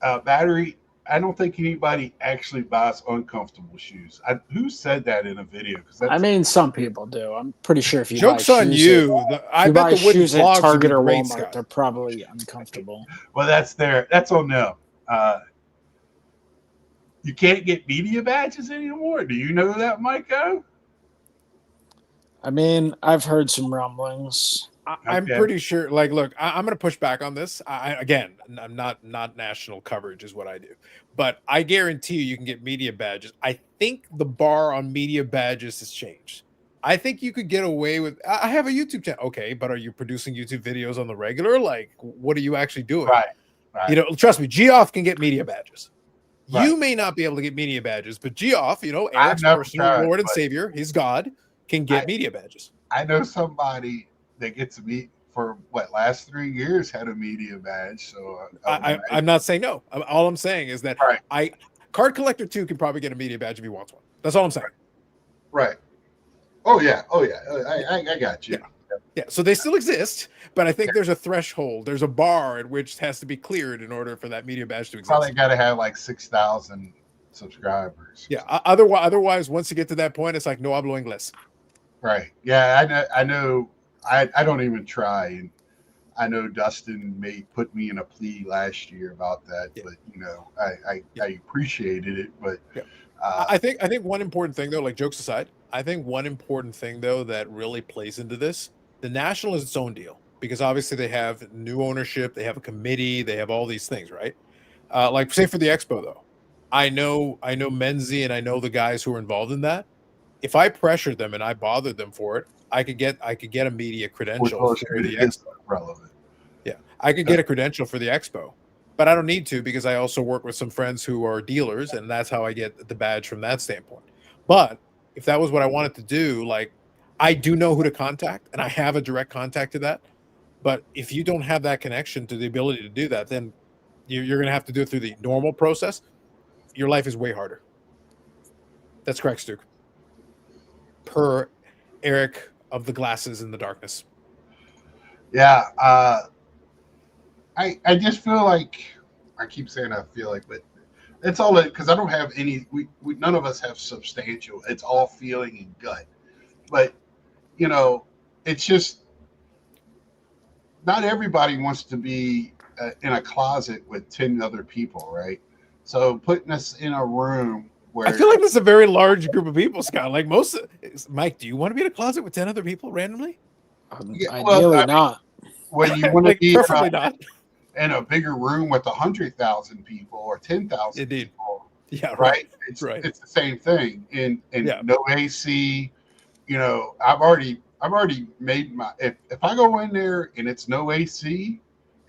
Battery. I don't think anybody actually buys uncomfortable shoes. Who said that in a video?
I mean, some people do. I'm pretty sure if you
Joke's
buy
on
shoes
you. I
you
bet
buy
the wooden
shoes at
clogs would
Target
be
or
great,
Walmart,
Scott.
they're probably uncomfortable.
Well, that's on them. You can't get media badges anymore. Do you know that, Micah?
I mean, I've heard some rumblings.
I'm
Okay.
pretty sure. Like, look, I'm going to push back on this. Again, I'm not national coverage is what I do, but I guarantee you can get media badges. I think the bar on media badges has changed. I think you could get away with. I have a YouTube channel, okay, but are you producing YouTube videos on the regular? Like, what are you actually doing?
Right. Right.
You know, trust me, Geoff can get media badges.
Right.
You may not be able to get media badges, but Geoff, you know,
I've
Eric's
never
personal
tried,
Lord and
but
Savior, he's God, can get media badges.
I know somebody that gets me for what last 3 years had a media badge. So
I'm not saying no. All I'm saying is that
right.
Card Collector 2 can probably get a media badge if he wants one. That's all I'm saying.
Right. Oh yeah. I got you.
Yeah. So they still exist, but I think there's a threshold. There's a bar at which it has to be cleared in order for that media badge to exist.
Probably got to have like 6,000 subscribers.
Yeah. Otherwise, once you get to that point, it's like no hablo inglés.
Right. Yeah. I know. I don't even try, and I know Dustin may put me in a plea last year about that, but you know, I appreciated it, but
I think one important thing though, like jokes aside, I think one important thing though that really plays into this, the National is its own deal because obviously they have new ownership, they have a committee, they have all these things, right? Like say for the Expo though, I know Menzie and I know the guys who are involved in that. If I pressured them and I bothered them for it, I could get a media credential for the Expo.
Relevant.
Yeah, I could get a credential for the Expo, but I don't need to because I also work with some friends who are dealers, and that's how I get the badge from that standpoint. But if that was what I wanted to do, like I do know who to contact, and I have a direct contact to that. But if you don't have that connection to the ability to do that, then you're going to have to do it through the normal process. Your life is way harder. That's correct, Stu. Per Eric of the glasses in the darkness.
Yeah. I just feel like I keep saying I feel like, but it's all because I don't have any. We none of us have substantial. It's all feeling and gut. But you know, it's just not everybody wants to be in a closet with 10 other people, right? So putting us in a room where
I feel like this is a very large group of people, Scott. Like Mike, do you want to be in a closet with 10 other people randomly?
Ideally not.
When you want to
like,
be
preferably not
in a bigger room with 100,000 people or 10,000
Indeed.
people,
yeah,
right?
Right.
It's the same thing. And no AC. You know, I've already made my. If I go in there and it's no AC,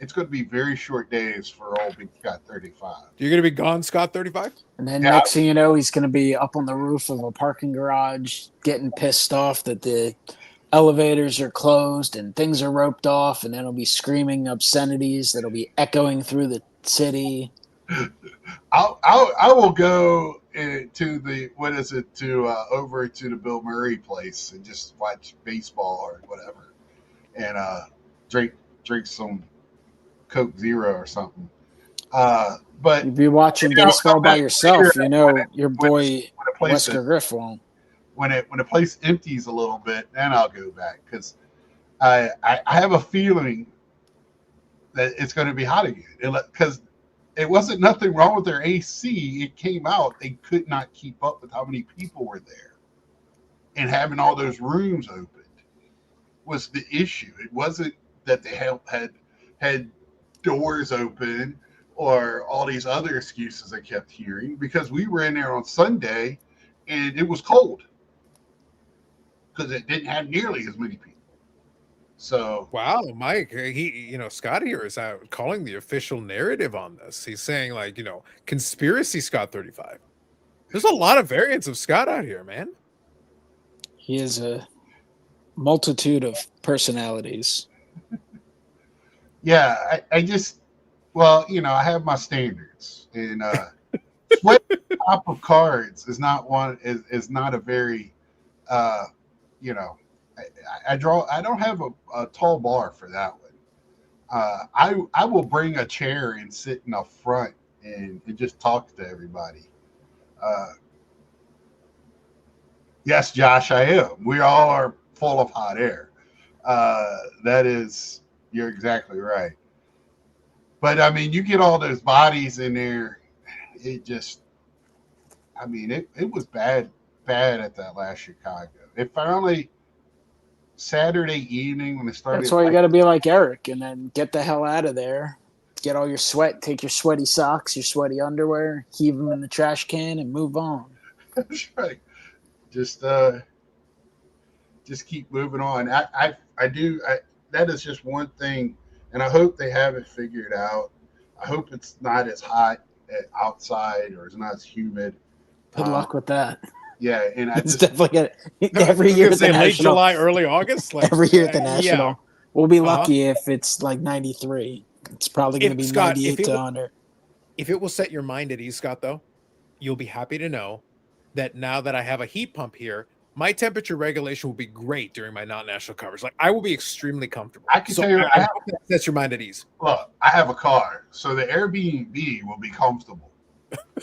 it's going to be very short days for old Big Scott 35.
You're going to be gone, Scott 35?
And then next thing you know, he's going to be up on the roof of a parking garage getting pissed off that the elevators are closed and things are roped off, and then he'll be screaming obscenities that'll be echoing through the city.
I will go to the over to the Bill Murray place and just watch baseball or whatever, and drink some Coke Zero or something. But
you'd be watching baseball by yourself. You know, your boy Wesker Griff won't.
When the place empties a little bit, then I'll go back because I have a feeling that it's going to be hot again. Because it wasn't nothing wrong with their AC. It came out. They could not keep up with how many people were there. And having all those rooms opened was the issue. It wasn't that they had doors open or all these other excuses I kept hearing, because we were in there on Sunday and it was cold because it didn't have nearly as many people. So
wow, Mike, Scott here is out calling the official narrative on this. He's saying like, conspiracy Scott 35. There's a lot of variants of Scott out here, man.
He has a multitude of personalities.
Yeah, I just, I have my standards, and sweat top of cards is not a very, I don't have a tall bar for that one. I will bring a chair and sit in the front and just talk to everybody. Yes, Josh, I am. We all are full of hot air. You're exactly right. But I mean, you get all those bodies in there. It just, it was bad at that last Chicago. It finally, Saturday evening when it started.
That's why you got to be like Eric and then get the hell out of there. Get all your sweat, take your sweaty socks, your sweaty underwear, heave them in the trash can, and move on.
That's right. Just keep moving on. That is just one thing, and I hope they have it figured out. I hope it's not as hot outside or it's not as humid.
Good luck with that.
Yeah, and
It's definitely every year at the
late
National.
July, early August. Like,
Every year at the National,
yeah.
we'll be lucky if it's like 93. It's probably going to be
Scott,
98 to 100.
If it will set your mind at ease, Scott, though, you'll be happy to know that now that I have a heat pump here, my temperature regulation will be great during my non-national coverage. Like, I will be extremely comfortable.
I can tell you,
I hope that sets your mind at ease.
Look, I have a car, so the Airbnb will be comfortable.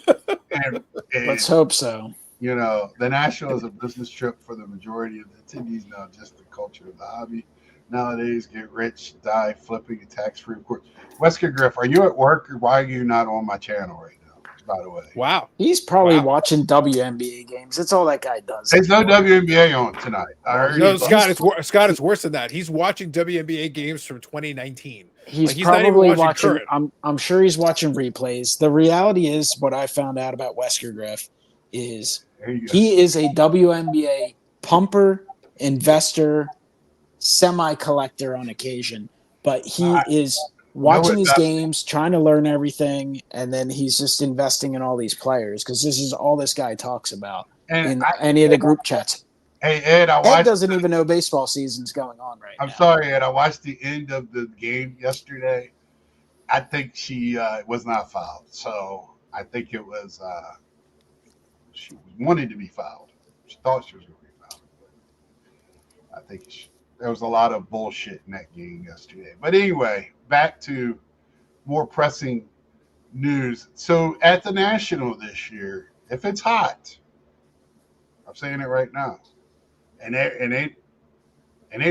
and
Let's hope so.
You know, the National is a business trip for the majority of the attendees, not just the culture of the hobby. Nowadays, get rich, die, flipping, and tax-free, of course. Wesker Griff, are you at work or why are you not on my channel right now, by the way?
Wow.
He's probably watching WNBA games. That's all that guy does.
There's no WNBA on tonight. I heard
No, Scott, it's worse than that. He's watching WNBA games from 2019.
He's
not even
probably
watching
watching.
current.
I'm sure he's watching replays. The reality is, what I found out about Wesker Griff is he is a WNBA pumper, investor, semi-collector on occasion, but he is watching these games, trying to learn everything, and then he's just investing in all these players because this is all this guy talks about in any of the group chats.
Hey, Ed,
Ed doesn't even know baseball season's going on right now.
I'm sorry, Ed. I watched the end of the game yesterday. I think she was not fouled. So I think it was she wanted to be fouled. She thought she was going to be fouled. But I think there was a lot of bullshit in that game yesterday. But anyway, back to more pressing news. So at the National this year, if it's hot, I'm saying it right now, and they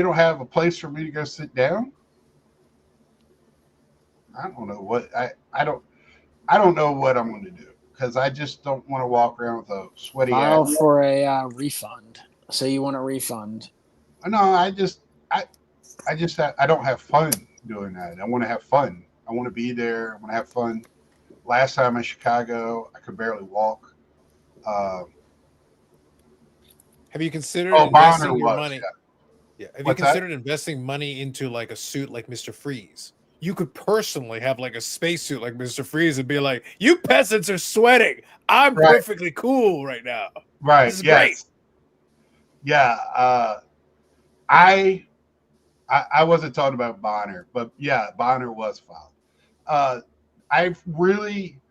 don't have a place for me to go sit down, I don't know what I don't know what I'm going to do because I just don't want to walk around with a sweaty
File
ass.
for a refund. So you want a refund?
No, I don't have fun doing that. I want to have fun. I want to be there. I want to have fun. Last time in Chicago, I could barely walk.
Have you considered investing your money?
Yeah.
Have you considered investing money into like a suit like Mr. Freeze? You could personally have like a spacesuit like Mr. Freeze and be like, "You peasants are sweating. I'm perfectly cool right now."
Right.
This is great.
Yeah. I wasn't talking about Bonner, but yeah, Bonner was fouled. I've really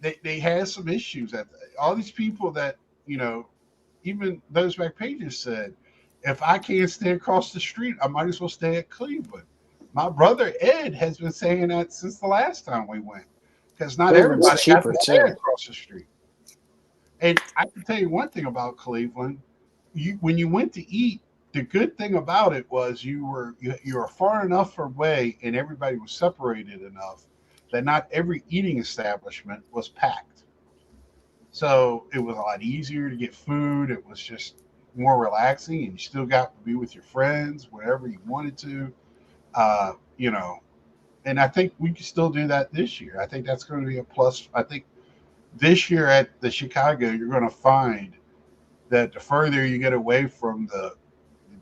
they had some issues at all these people that, you know, even those back pages said, if I can't stay across the street, I might as well stay at Cleveland. My brother Ed has been saying that since the last time we went, because not everybody has to stay across the street. And I can tell you one thing about Cleveland: when you went to eat, the good thing about it was you were far enough away, and everybody was separated enough that not every eating establishment was packed. So it was a lot easier to get food. It was just more relaxing, and you still got to be with your friends wherever you wanted to. You know, and I think we can still do that this year. I think that's going to be a plus. I think this year at the Chicago, you're going to find that the further you get away from the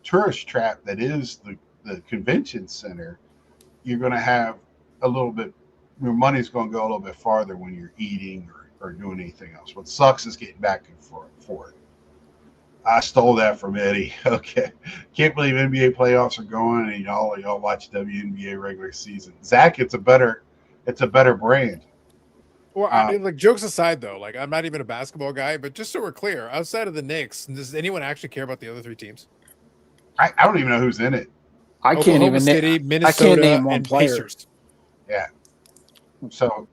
tourist trap that is the convention center, you're going to have a little bit, your money's going to go a little bit farther when you're eating or doing anything else. What sucks is getting back and forth for it. I stole that from Eddie. Okay. Can't believe NBA playoffs are going and y'all watch WNBA regular season. Zach, it's a better brand.
Well, I mean, like, jokes aside, though, like, I'm not even a basketball guy, but just so we're clear, outside of the Knicks, does anyone actually care about the other three teams?
I don't even know who's in it.
I can't even
City, Minnesota,
I can't name one player.
Pacers.
Yeah. So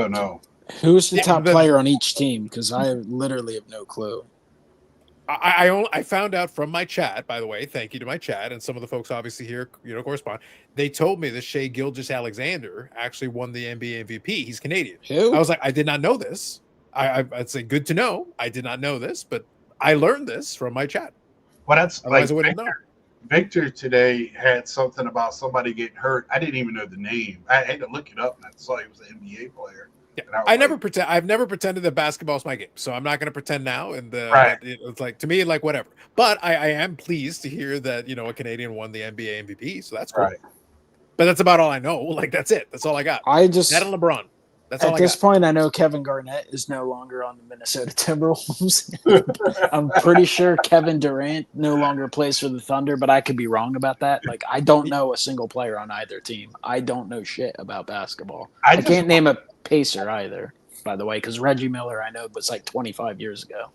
no.
Who's the top player on each team? Because I literally have no clue.
I found out from my chat, by the way, thank you to my chat, and some of the folks obviously here, correspond. They told me that Shai Gilgeous-Alexander actually won the NBA MVP. He's Canadian.
Who?
I was like, I did not know this. I'd say good to know. I did not know this, but I learned this from my chat.
Well, that's
Otherwise
like
I wouldn't know.
Victor today had something about somebody getting hurt. I didn't even know the name. I had to look it up, and I saw he was an NBA player.
Yeah.
And I was
I
like,
never pretend. I've never pretended that basketball is my game, so I'm not going to pretend now. And
Right.
that it's like to me, like whatever. But I am pleased to hear that a Canadian won the NBA MVP, so that's cool.
Right.
But that's about all I know. Like that's it. That's all I got.
I just
That and LeBron. That's all
at
I
this
got.
point, I know Kevin Garnett is no longer on the Minnesota Timberwolves. I'm pretty sure Kevin Durant no longer plays for the Thunder, but I could be wrong about that. Like, I don't know a single player on either team. I don't know shit about basketball. I can't name a Pacer either, by the way, because Reggie Miller I know was like 25 years ago.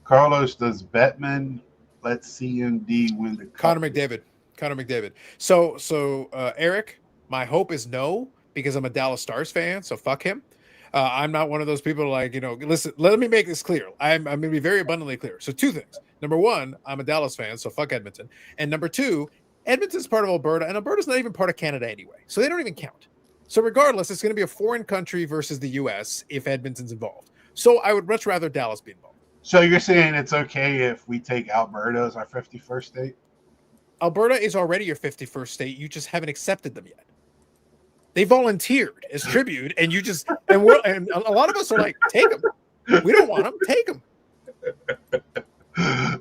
Carlos, does Bettman let CMD win the cup?
Connor McDavid. So Eric, my hope is no, because I'm a Dallas Stars fan, so fuck him. I'm not one of those people like, listen, let me make this clear. I'm going to be very abundantly clear. So two things. Number one, I'm a Dallas fan, so fuck Edmonton. And number two, Edmonton's part of Alberta, and Alberta's not even part of Canada anyway. So they don't even count. So regardless, it's going to be a foreign country versus the U.S. if Edmonton's involved. So I would much rather Dallas be involved.
So you're saying it's okay if we take Alberta as our 51st state?
Alberta is already your 51st state. You just haven't accepted them yet. They volunteered as tribute, and you just and a lot of us are like, take them. We don't want them. Take them.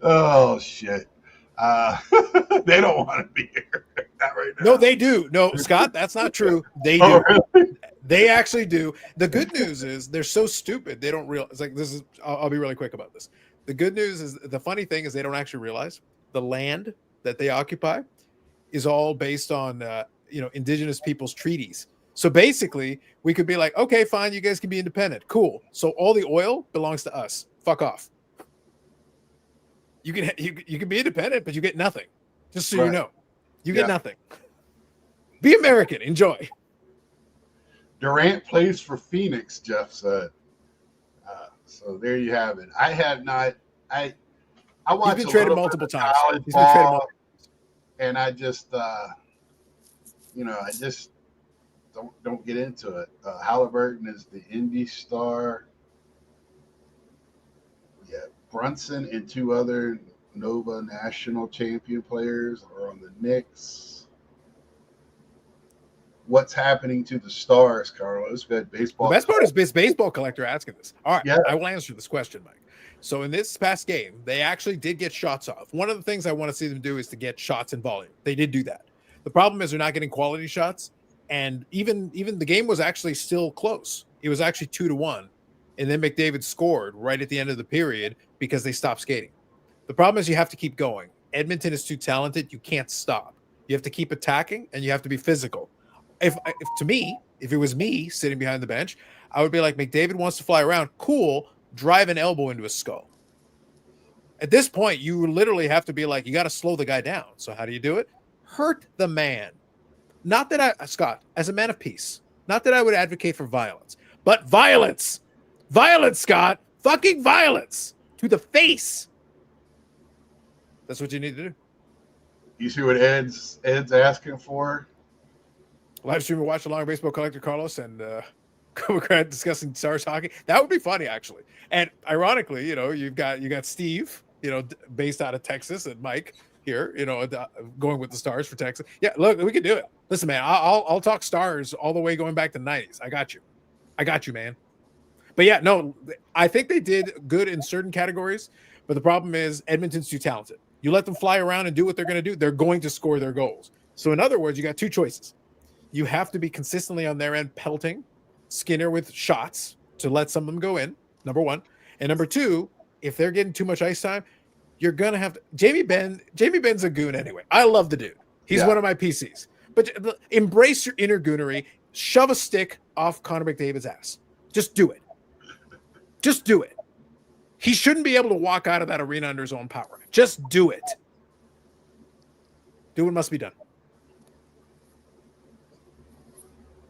Oh shit! They don't want to be here. Not right now.
No, they do. No, Scott, that's not true. They do.
Oh, really?
They actually do. The good news is they're so stupid they don't realize. It's like this is. I'll be really quick about this. The good news is the funny thing is they don't actually realize the land that they occupy is all based on indigenous people's treaties. So basically, we could be like, okay, fine, you guys can be independent. Cool. So all the oil belongs to us. Fuck off. You can be independent, but you get nothing. Just so you know, you get nothing. Be American. Enjoy.
Durant plays for Phoenix, Jeff said. So there you have it. I have not. I watched.
He's been traded multiple times.
He's been traded multiple. And I just, I just don't get into it. Halliburton is the Indy star. Yeah, Brunson and two other Nova national champion players are on the Knicks. What's happening to the Stars, Carlos? We had baseball.
The best part is this baseball collector asking this. All right,
yeah.
I will answer this question, Mike. So in this past game, they actually did get shots off. One of the things I want to see them do is to get shots in volume. They did do that. The problem is they're not getting quality shots. And even the game was actually still close. It was actually 2-1. And then McDavid scored right at the end of the period because they stopped skating. The problem is you have to keep going. Edmonton is too talented. You can't stop. You have to keep attacking and you have to be physical. If it was me sitting behind the bench, I would be like, McDavid wants to fly around. Cool. Drive an elbow into his skull. At this point, you literally have to be like, you got to slow the guy down. So how do you do it? Hurt the man. Not that Scott, as a man of peace, not that I would advocate for violence, but violence. Violence, Scott. Fucking violence to the face. That's what you need to do.
You see what Ed's asking for?
Live stream and watch along baseball collector Carlos and Democrat discussing Stars hockey. That would be funny, actually. And ironically, you've got Steve, based out of Texas, and Mike here, going with the Stars for Texas. Yeah, look, we can do it. Listen, man, I'll talk Stars all the way going back to the 90s. I got you, man. But yeah, no, I think they did good in certain categories, but the problem is Edmonton's too talented. You let them fly around and do what they're going to do, they're going to score their goals. So in other words, you got two choices. You have to be consistently on their end pelting Skinner with shots to let some of them go in, number one. And number two, if they're getting too much ice time, you're going to have to. Jamie Benn's a goon anyway. I love the dude. He's one of my PCs. But embrace your inner goonery. Shove a stick off Connor McDavid's ass. Just do it. Just do it. He shouldn't be able to walk out of that arena under his own power. Just do it. Do what must be done.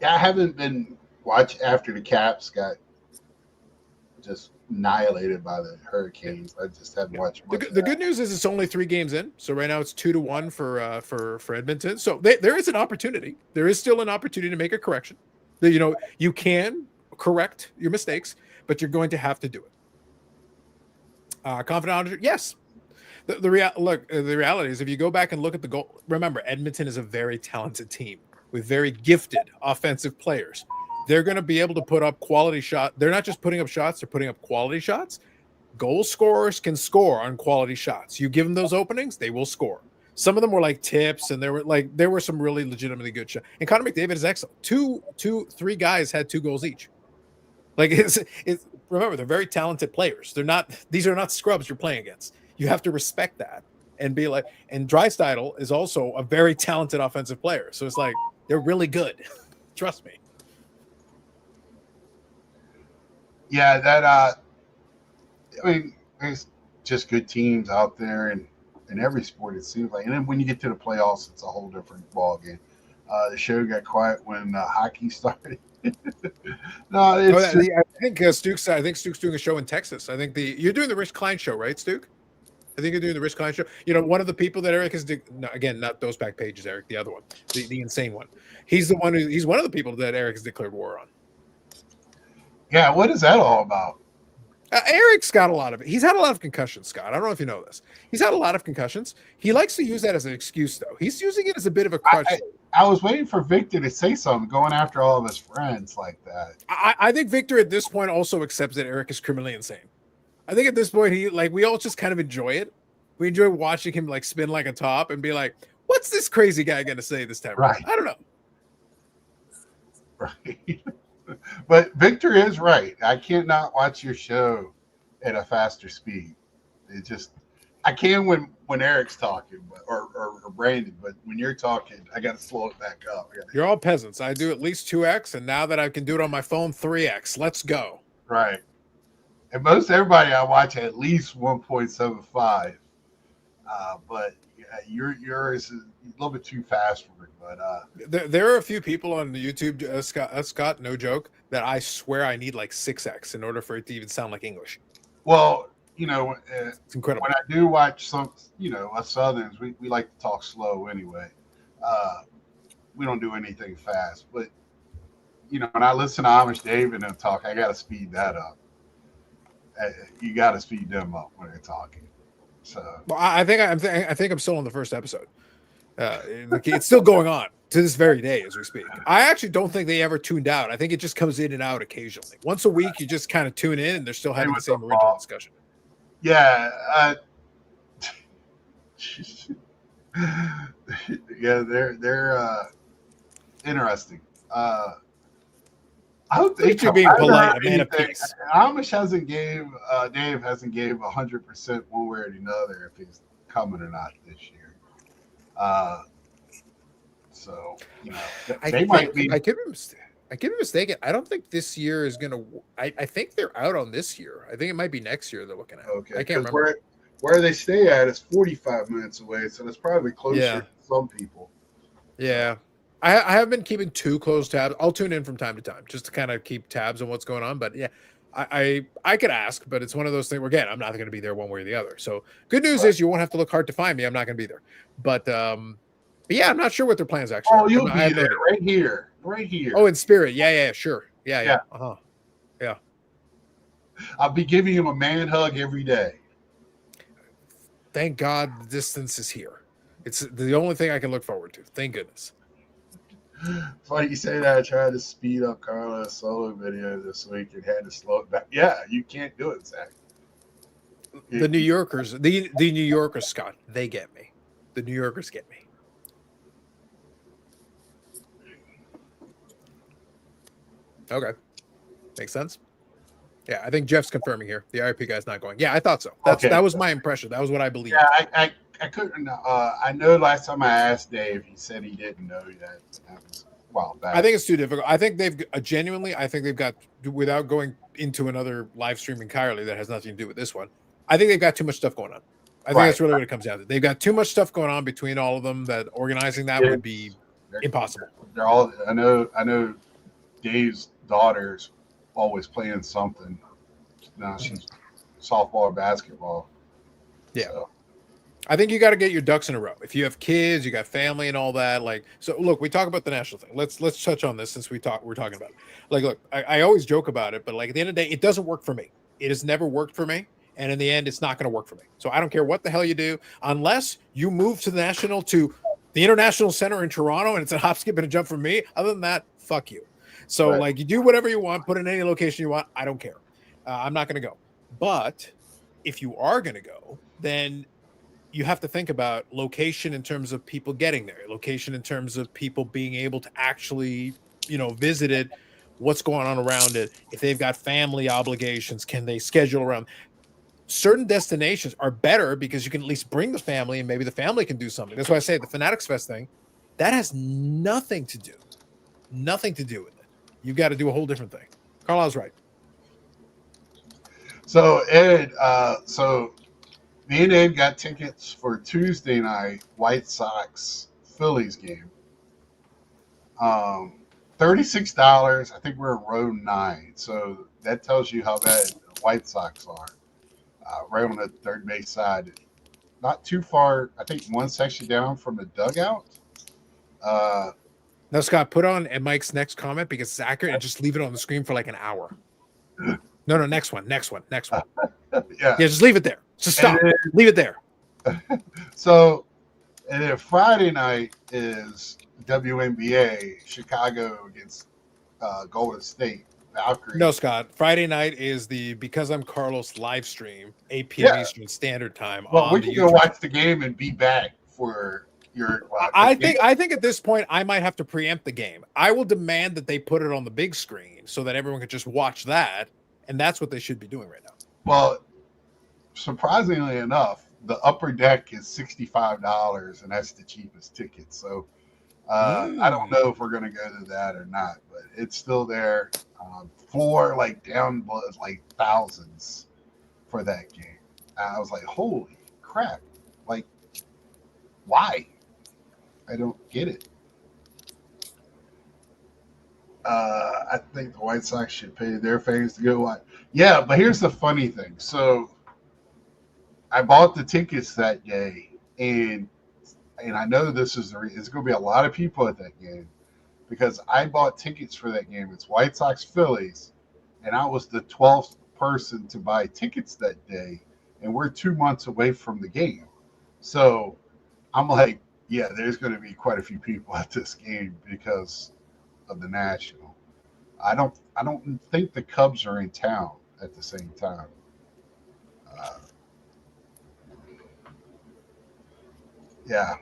Yeah, I haven't been watching after the Caps got just annihilated by the Hurricanes. I just haven't watched much.
The good news is it's only 3 games in, so right now it's 2-1 for Edmonton. So there is an opportunity. There is still an opportunity to make a correction. You can correct your mistakes, but you're going to have to do it. Confident auditor, yes. The reality is, if you go back and look at the goal, remember Edmonton is a very talented team with very gifted offensive players. They're going to be able to put up quality shot. They're not just putting up shots; they're putting up quality shots. Goal scorers can score on quality shots. You give them those openings, they will score. Some of them were like tips, and there were some really legitimately good shots. And Connor McDavid is excellent. Three guys had 2 goals each. Like it's remember, they're very talented players. These are not scrubs you're playing against. You have to respect that and be like, and Draisaitl is also a very talented offensive player. So it's like, they're really good. Trust me.
Yeah, that I mean, there's just good teams out there and in every sport it seems like. And then when you get to the playoffs, it's a whole different ball game. The show got quiet when hockey started. No, it's
I think Stuke's doing a show in Texas. I think you're doing the Rich Klein show, right, Stuke? I think you're doing the Rich Klein show. You know, one of the people that Eric is again, not those back pages, Eric, the other one, the insane one. He's one of the people that Eric has declared war on.
Yeah, what is that all about?
Eric's got a lot of it. He's had a lot of concussions, Scott. I don't know if you know this. He's had a lot of concussions. He likes to use that as an excuse, though. He's using it as a bit of a crutch.
I was waiting for Victor to say something, going after all of his friends like that.
I think Victor at this point also accepts that Eric is criminally insane. I think at this point, we all just kind of enjoy it. We enjoy watching him like spin like a top and be like, what's this crazy guy going to say this time?
Right.
I don't know.
Right. But Victor is right. I can't not watch your show at a faster speed. It just, I can when Eric's talking, or Brandon, but when you're talking, I got to slow it back up.
You're all peasants. I do at least 2x, and now that I can do it on my phone, 3x. Let's go.
Right. And most everybody I watch at least 1.75. But yours is a little bit too fast for me. But
there are a few people on the YouTube, Scott, no joke, that I swear I need like 6x in order for it to even sound like English.
Well, you know,
it's incredible.
When I do watch some, you know, us Southerns, we like to talk slow anyway. We don't do anything fast. But, you know, when I listen to Amish David and talk, I got to speed that up. You got to speed them up when they're talking. So,
well, I think I'm still on the first episode. It's still going on to this very day as we speak. I actually don't think they ever tuned out. I think it just comes in and out occasionally. Once a week, you just kind of tune in, and they're still having the same original discussion.
Yeah, yeah, they're interesting. I hope
you're being polite, a man of peace.
Amish hasn't gave Dave hasn't gave 100% one way or another if he's coming or not this year. So you know, they might be.
I could be mistaken. I don't think this year is gonna. I think they're out on this year. I think it might be next year they're looking at.
Okay,
I can't remember
where they stay at is 45 minutes away, so that's probably closer to some people.
Yeah. I haven't been keeping too close tabs. I'll tune in from time to time just to kind of keep tabs on what's going on. But yeah, I could ask, but it's one of those things where, again, I'm not going to be there one way or the other. So good news is you won't have to look hard to find me. I'm not going to be there. But yeah, I'm not sure what their plans actually are.
Oh, you'll be there right here. Oh,
in spirit. Yeah, sure. Yeah. Uh-huh. Yeah.
I'll be giving him a man hug every day.
Thank God the distance is here. It's the only thing I can look forward to. Thank goodness.
Funny you say that. I tried to speed up Carla's solo video this week and had to slow it back. Yeah, you can't do it, Zach.
The New Yorkers, the New Yorkers, Scott, they get me. The New Yorkers get me. Okay. Makes sense. Yeah, I think Jeff's confirming here. The IRP guy's not going. Yeah, I thought so. That was my impression. That was what I believed.
Yeah, I couldn't. I know last time I asked Dave, he said he didn't know that. That was a while back.
I think it's too difficult. I think they've genuinely. I think they've got, without going into another live stream entirely that has nothing to do with this one. I think they've got too much stuff going on. I think that's really what it comes down to. They've got too much stuff going on between all of them that organizing that would be impossible.
They're all. I know. Dave's daughter's always playing something. Now she's softball or basketball.
Yeah. So. I think you got to get your ducks in a row. If you have kids, you got family and all that. Like, so look, we talk about the national thing. Let's touch on this since we're talking about it. Like, look, I always joke about it, but like at the end of the day, it doesn't work for me. It has never worked for me. And in the end, it's not going to work for me. So I don't care what the hell you do, unless you move to the International Center in Toronto, and it's a hop, skip, and a jump for me. Other than that, fuck you. So
Right.
like, you do whatever you want, put in any location you want. I don't care. I'm not going to go. But if you are going to go, then you have to think about location in terms of people getting there, location in terms of people being able to actually, visit it, what's going on around it. If they've got family obligations, can they schedule around? Certain destinations are better because you can at least bring the family and maybe the family can do something. That's why I say the Fanatics Fest thing, that has nothing to do with it. You've got to do a whole different thing. Carlisle's right.
So Ed, me and Ed got tickets for Tuesday night White Sox Phillies game. $36. I think we're in row 9, so that tells you how bad the White Sox are. Right on the third base side, not too far. I think one section down from the dugout.
Now, Scott, put on Mike's next comment because it's accurate, and just leave it on the screen for like an hour. No, next one.
Yeah,
just leave it there. Just stop. Leave it there.
So, and then Friday night is WNBA Chicago against Golden State Valkyrie.
No, Scott. Friday night is the Because I'm Carlos live stream, 8 p.m. Eastern Standard Time.
Well, we can go watch the game and be back for your.
I think at this point I might have to preempt the game. I will demand that they put it on the big screen so that everyone can just watch that, and that's what they should be doing right now.
Well, surprisingly enough, the upper deck is $65, and that's the cheapest ticket. So I don't know if we're going to go to that or not, but it's still there. Floor like down was like thousands for that game. I was like, holy crap! Like, why? I don't get it. I think the White Sox should pay their fans to go watch. Yeah, but here's the funny thing. So I bought the tickets that day, and I know this is it's going to be a lot of people at that game because I bought tickets for that game. It's White Sox Phillies, and I was the 12th person to buy tickets that day, and we're 2 months away from the game. So I'm like, yeah, there's going to be quite a few people at this game because of the National. I don't think the Cubs are in town at the same time. Yeah.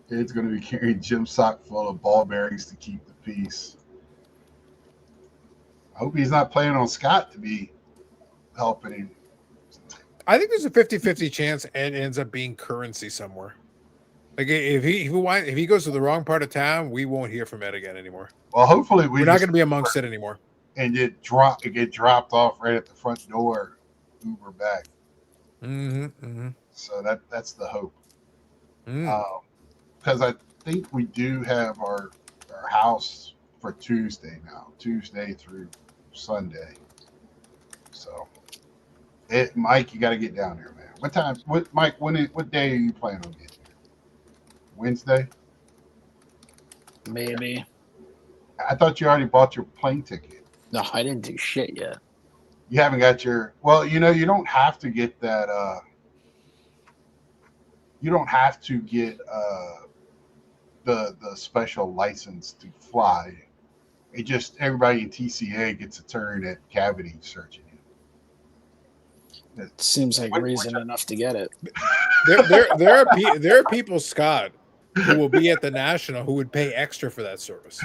It's going to be carrying Jim sock full of ball bearings to keep the peace. I hope he's not playing on Scott to be helping him.
I think there's a 50-50 chance Ed ends up being currency somewhere. Like if he goes to the wrong part of town, we won't hear from Ed again anymore.
Well, hopefully
we're not going to be amongst it anymore.
And get dropped off right at the front door. Uber back. So that's the hope. Because I think we do have our house for Tuesday now, Tuesday through Sunday. So, Mike, you got to get down there, man. What time? Mike? What day are you planning on getting there? Wednesday?
Maybe.
I thought you already bought your plane ticket.
No, I didn't do shit yet.
You haven't got your. Well, you don't have to get that. You don't have to get the special license to fly. It just everybody in TCA gets a turn at cavity searching you.
It seems like reason enough to get it.
There are people, Scott, who will be at the National who would pay extra for that service.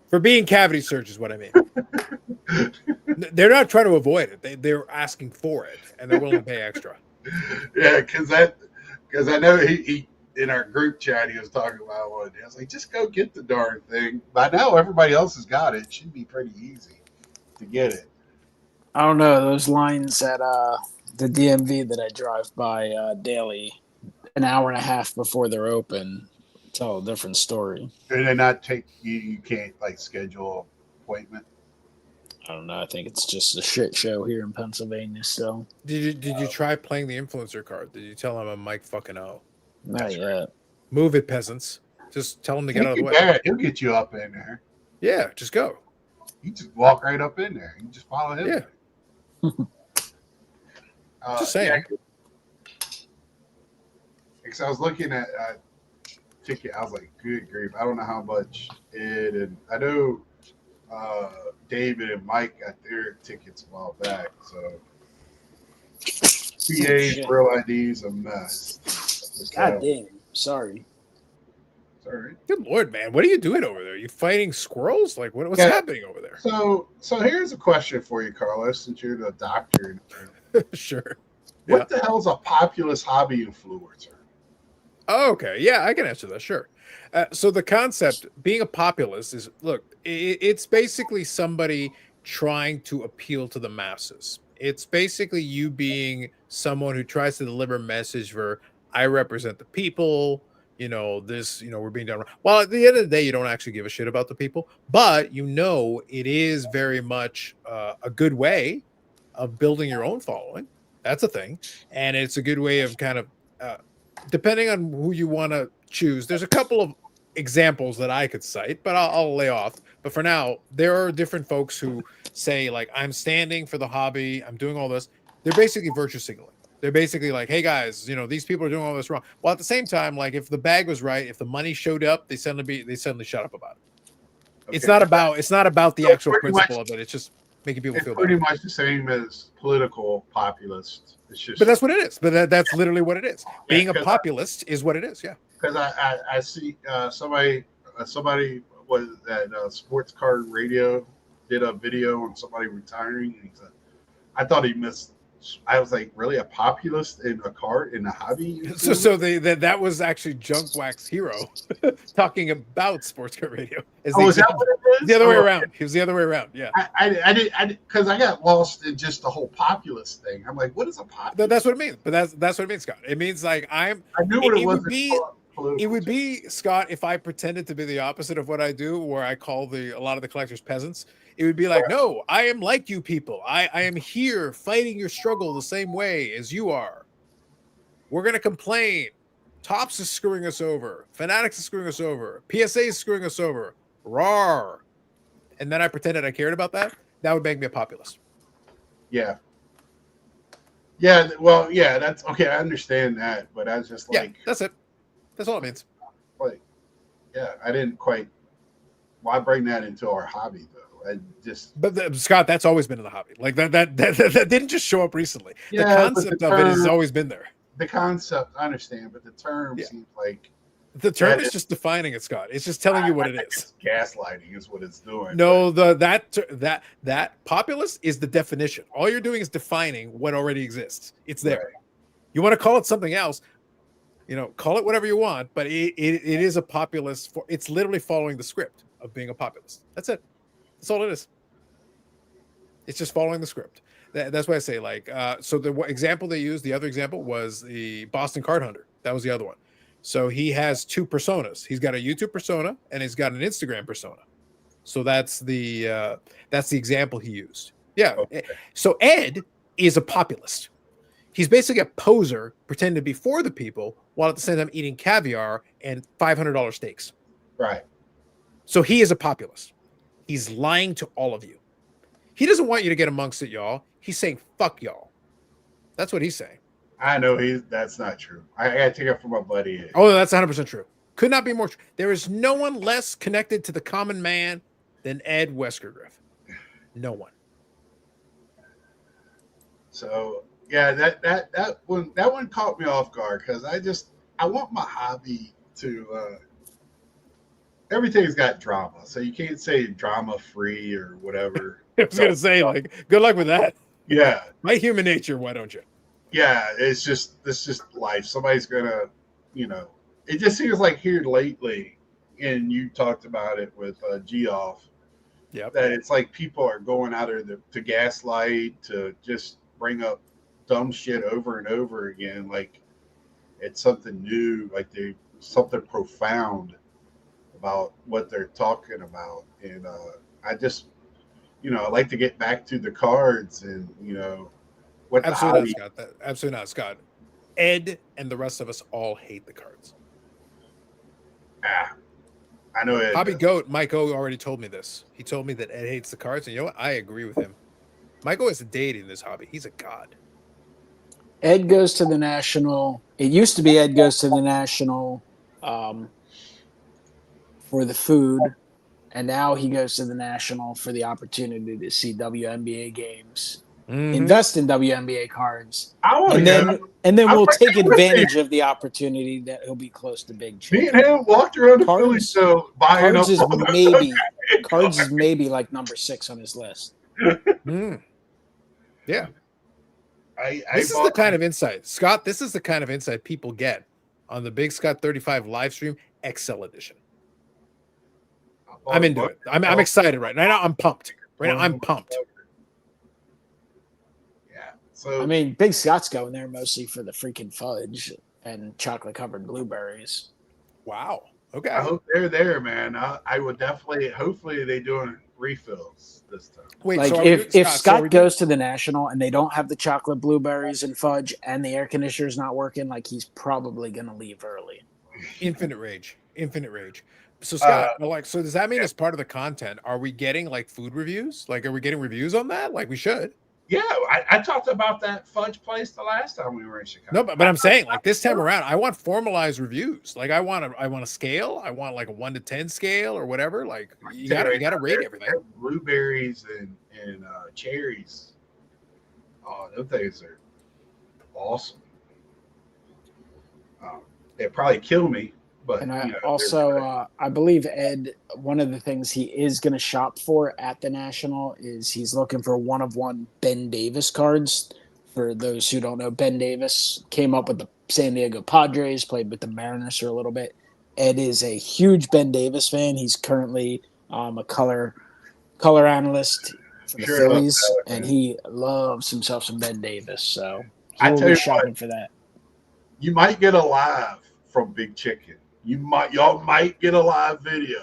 For being cavity search is what I mean. They're not trying to avoid it. They're asking for it, and they're willing to pay extra.
Yeah, because I know he in our group chat he was talking about one. I was like, just go get the darn thing. By now everybody else has got it. It should be pretty easy to get it.
I don't know, those lines at the DMV that I drive by daily, an hour and a half before they're open, tell a different story.
Do they not take you can't like schedule an appointment?
I don't know. I think it's just a shit show here in Pennsylvania still.
Did you try playing the influencer card? Did you tell him I'm Mike fucking O?
Not yet.
Move it, peasants. Just tell him to get out of the way.
Yeah, he'll get you up in there.
Yeah, just go.
You just walk right up in there. You just follow him.
Yeah. Just saying.
Yeah, because I was looking at ticket. I was like, good grief. I don't know how much it, and I know David and Mike got their tickets a while back. So PA's
shit.
Real ID's a mess.
God damn. Sorry.
Sorry.
Good Lord, man. What are you doing over there? You fighting squirrels? Like, what's
Yeah.
happening over there?
So here's a question for you, Carlos, since you're the doctor.
Sure.
What the hell's a populist hobby influencer?
Oh, okay. Yeah, I can answer that. Sure. So the concept being a populist is, look, it's basically somebody trying to appeal to the masses. It's basically you being someone who tries to deliver a message for, I represent the people, we're being done wrong. Well, at the end of the day, you don't actually give a shit about the people, but it is very much a good way of building your own following. That's a thing. And it's a good way of kind of, depending on who you want to choose. There's a couple of examples that I could cite, but I'll lay off. But for now, there are different folks who say, like, I'm standing for the hobby, I'm doing all this. They're basically virtue signaling. They're basically like, hey guys, these people are doing all this wrong. Well, at the same time, like, if the bag was right, if the money showed up, they suddenly shut up about it. Okay. It's not about the actual principle of it. It's just making people feel
pretty
better.
Much the same as political populists. It's just,
but that's what it is. But that's literally what it is. Being a populist is what it is. Yeah.
Because I see somebody was at Sports Card Radio did a video on somebody retiring, and he said, I thought he missed. I was like, really, a populist in a cart in a hobby?
So that was actually Junk Wax Hero talking about Sports Car Radio.
Is that what it is?
The other way around. He was the other way around. Yeah.
I did because I got lost in just the whole populist thing. I'm like, what is a populist?
That's what it means. But that's what it means, Scott. It means like I knew what it was. It would be, Scott, if I pretended to be the opposite of what I do, where I call a lot of the collectors peasants. It would be like, no, I am like you people. I am here fighting your struggle the same way as you are. We're going to complain. Topps is screwing us over. Fanatics is screwing us over. PSA is screwing us over. Rawr. And then I pretended I cared about that. That would make me a populist.
Yeah. Yeah, well, yeah, that's okay. I understand that, but I was just like...
Yeah, that's it. That's all it means.
Like, yeah, I didn't quite... Why bring that into our hobby, though?
But Scott, that's always been in the hobby. Like that didn't just show up recently.
Yeah,
the concept of it has always been there.
The concept, I understand, but the term seems like
the term is just defining it, Scott. It's just telling you what it is.
Gaslighting is what it's doing.
No, that populist is the definition. All you're doing is defining what already exists. It's there. Right. You want to call it something else, call it whatever you want, but it is a populist. It's literally following the script of being a populist. That's it. That's all it is. It's just following the script. That's why I say, like, so the example they used, the other example was the Boston Card Hunter. That was the other one. So he has two personas. He's got a YouTube persona and he's got an Instagram persona. So that's the example he used. Yeah. Okay. So Ed is a populist. He's basically a poser pretending to be for the people while at the same time eating caviar and $500 steaks.
Right.
So he is a populist. He's lying to all of you. He doesn't want you to get amongst it, y'all. He's saying, fuck y'all. That's what he's saying.
I know that's not true. I got to take it from my buddy.
Oh, that's 100% true. Could not be more true. There is no one less connected to the common man than Ed Weskergriff. No one.
So, yeah, that one caught me off guard because I want my hobby to everything's got drama, so you can't say drama free or whatever.
I was gonna say, like, good luck with that.
Yeah,
my human nature. Why don't you?
Yeah, it's just life. Somebody's gonna, it just seems like here lately, and you talked about it with Geoff.
Yep.
That it's like people are going out there to gaslight, to just bring up dumb shit over and over again, like it's something new, like something profound about what they're talking about. And I just, I like to get back to the cards and, what
absolutely not, Scott. Absolutely not, Scott. Ed and the rest of us all hate the cards.
I know Ed
Hobby
does.
Goat, Mike O already told me this. He told me that Ed hates the cards, and you know what? I agree with him. Mike O is a deity in this hobby. He's a god.
Ed goes to the national. It used to be Ed goes to the national for the food, and now he goes to the national for the opportunity to see WNBA games, invest in WNBA cards,
I want to
and then
I'm
we'll
right
take
there with
advantage of the opportunity that he'll be close to Big
Me
Chicken.
and him walked around the Philly
Cards-
show buying
Cards
up
is
all those
maybe
WNBA
Cards is maybe like number 6 on his list.
Mm. Yeah.
I
This is the
bought
kind of insight, Scott. This is the kind of insight people get on the Big Scott 35 live stream XL edition. I'm into it. I'm excited right now. I'm pumped. Right now, I'm pumped.
Yeah. So
I mean, Big Scott's going there mostly for the freaking fudge and chocolate covered blueberries.
Wow.
I
Okay.
hope they're there, man. I would definitely. Hopefully, they doing refills this time.
Wait.
Like
So
if
so
Scott
we
goes to the national and they don't have the chocolate blueberries and fudge and the air conditioner's not working, like he's probably gonna leave early.
Infinite Rage. So Scott, so does that mean
yeah.
as part of the content, are we getting like food reviews? Like, are we getting reviews on that? Like, we should.
Yeah, I talked about that fudge place the last time we were in Chicago.
No, but I'm saying like this time around, I want formalized reviews. Like, I want a scale. I want like a 1 to 10 scale or whatever. Like, you gotta rate everything.
Blueberries and cherries. Oh, those things are awesome. They'd probably kill me, but
And I
you know,
also I believe Ed, one of the things he is gonna shop for at the national is he's looking for 1-of-1 Ben Davis cards. For those who don't know, Ben Davis came up with the San Diego Padres, played with the Mariners for a little bit. Ed is a huge Ben Davis fan. He's currently a color analyst for the
Sure loves
Phillies,
that,
and
man.
he loves himself some Ben Davis. So
I
he will
tell
be
you
shopping for that.
you might get a live from Big Chicken. Y'all might get a live video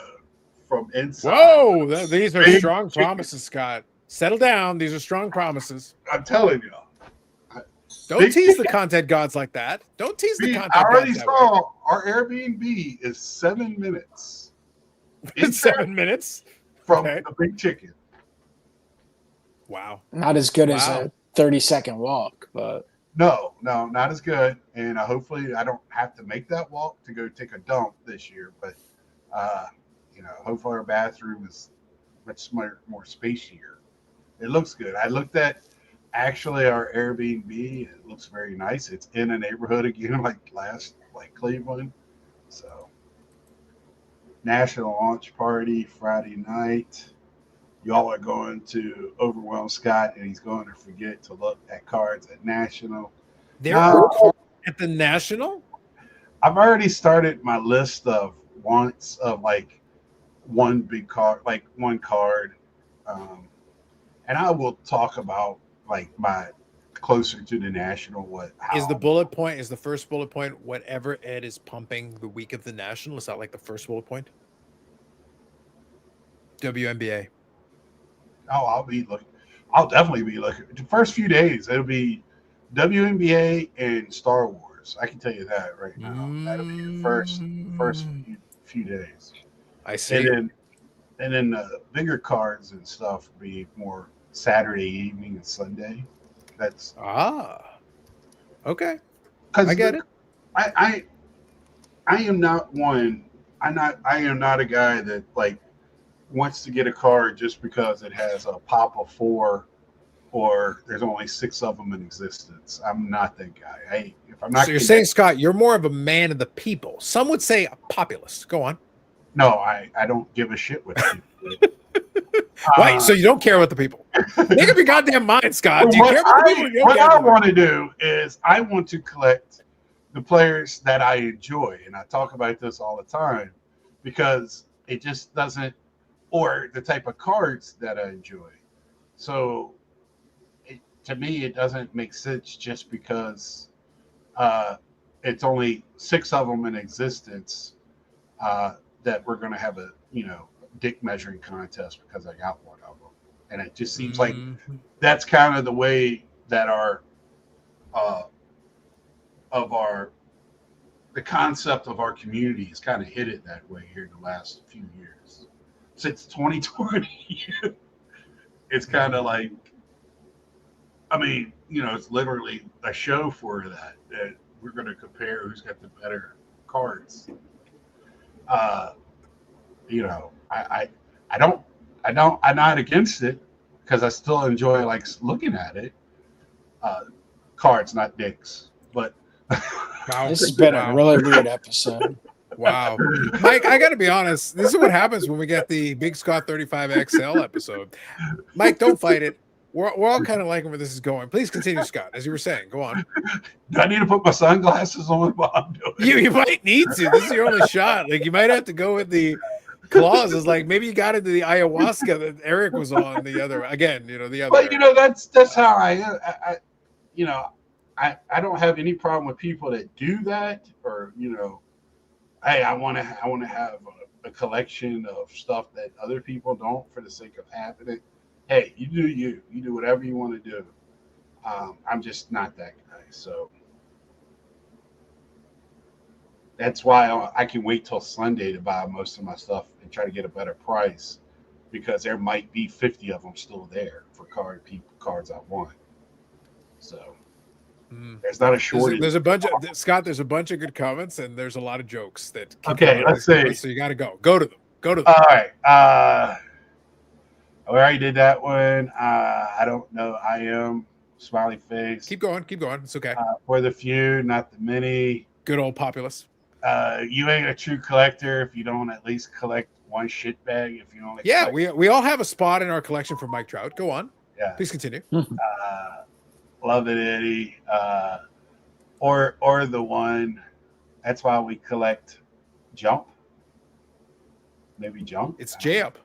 from inside.
Whoa, these are
Big
strong
chicken.
promises, Scott. Settle down. These are strong promises.
I'm telling y'all.
Don't
Big
tease the
chicken.
content gods like that. Don't tease the content
I already
gods that way.
saw our Airbnb is 7 minutes.
In 7 minutes.
From
Okay.
the Big Chicken.
Wow.
Not as good as
Wow.
a 30-second walk, but
No, not as good. And hopefully I don't have to make that walk to go take a dump this year. But, hopefully our bathroom is much more spacier. It looks good. I looked at actually our Airbnb. It looks very nice. It's in a neighborhood again, like Cleveland. So, national launch party Friday night. Y'all are going to overwhelm Scott, and he's going to forget to look at cards at National.
There are cards at the National?
I've already started my list of wants of like one big card, like one card. And I will talk about like my closer to the National.
Is the first bullet point whatever Ed is pumping the week of the National? Is that like the first bullet point? WNBA.
Oh, I'll definitely be looking. The first few days, it'll be WNBA and Star Wars. I can tell you that right now. That'll be the first few days.
I see.
And then the bigger cards and stuff will be more Saturday evening and Sunday. That's
okay.
'cause
I get it.
I am not one. I am not a guy that like wants to get a card just because it has a pop of 4 or there's only 6 of them in existence. I'm not that guy. If I'm not,
So you're saying, Scott, you're more of a man of the people. Some would say a populist. Go on.
no, I don't give a shit with people.
Right. So you don't care about the people. Make up your goddamn mind, Scott. Do you care about the people? Or you don't
What
care
I
about them?
want to do is I want to collect the players that I enjoy, and I talk about this all the time because it just doesn't, or the type of cards that I enjoy. So to me, it doesn't make sense just because it's only 6 of them in existence that we're going to have a dick measuring contest because I got one of them, and it just seems like that's kind of the way that our of our the concept of our community has kind of hit it that way here in the last few years. Since 2020, it's kind of like, I mean, it's literally a show for that we're going to compare who's got the better cards. I'm not against it because I still enjoy like looking at it. Cards, not dicks, but
Wow.
This has been a really weird episode.
Wow. Mike, I got to be honest. This is what happens when we get the Big Scott 35 XL episode. Mike, don't fight it. We're all kind of liking where this is going. Please continue, Scott, as you were saying. Go on.
Do I need to put my sunglasses on while I'm doing it?
You might need to. This is your only shot. Like, you might have to go with the clauses. Like, maybe you got into the ayahuasca that Eric was on the other. Again, the other.
But, that's how I don't have any problem with people that do that, or hey, I want to have a collection of stuff that other people don't for the sake of having it. Hey, you do whatever you want to do. I'm just not that guy, so that's why I can wait till Sunday to buy most of my stuff and try to get a better price, because there might be 50 of them still there for cards I want. So there's not a shortage.
There's a bunch of Scott. There's a bunch of good comments, and there's a lot of jokes that.
Okay, let's see.
So you got to go to them. Go to them.
All right. We already did that one. I don't know. I am smiley face.
Keep going. It's okay.
For the few, not the many.
Good old populace.
You ain't a true collector if you don't at least collect one shit bag. If you only
we all have a spot in our collection for Mike Trout. Go on.
Yeah.
Please continue.
Love it, Eddie. Or the one. That's why we collect Jump. Maybe Jump.
It's J-Up.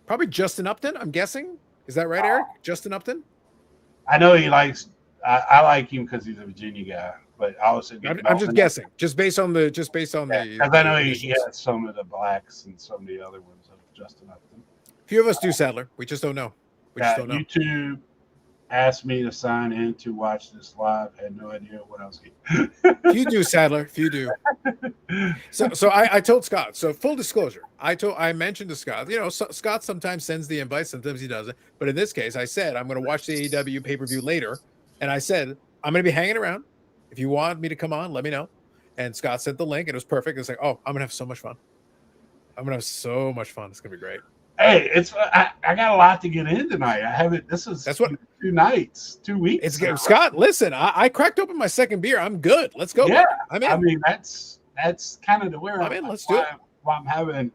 Probably Justin Upton, I'm guessing. Is that right, Eric? Justin Upton?
I know he likes. I like him because he's a Virginia guy, but I also.
I'm just guessing, just based on the.
Because I know he has some of the blacks and some of the other ones of Justin Upton.
Few of us do, Sadler. We just don't know.
YouTube asked me to sign in to watch this live. Had no idea what I was getting.
Few do, Sadler. Few do. So I told Scott. So full disclosure, I mentioned to Scott. Scott sometimes sends the invite, sometimes he doesn't. But in this case, I said I'm going to watch the AEW pay-per-view later, and I said I'm going to be hanging around. If you want me to come on, let me know. And Scott sent the link, and it was perfect. It's like, oh, I'm going to have so much fun. It's going to be great.
Hey, I got a lot to get in tonight. I haven't. That's 2 nights, 2 weeks.
It's good. Scott, listen, I cracked open my second beer. I'm good. Let's go.
Yeah,
I'm in.
I mean, that's kind of the where
I'm in. Let's do it.
Why I'm having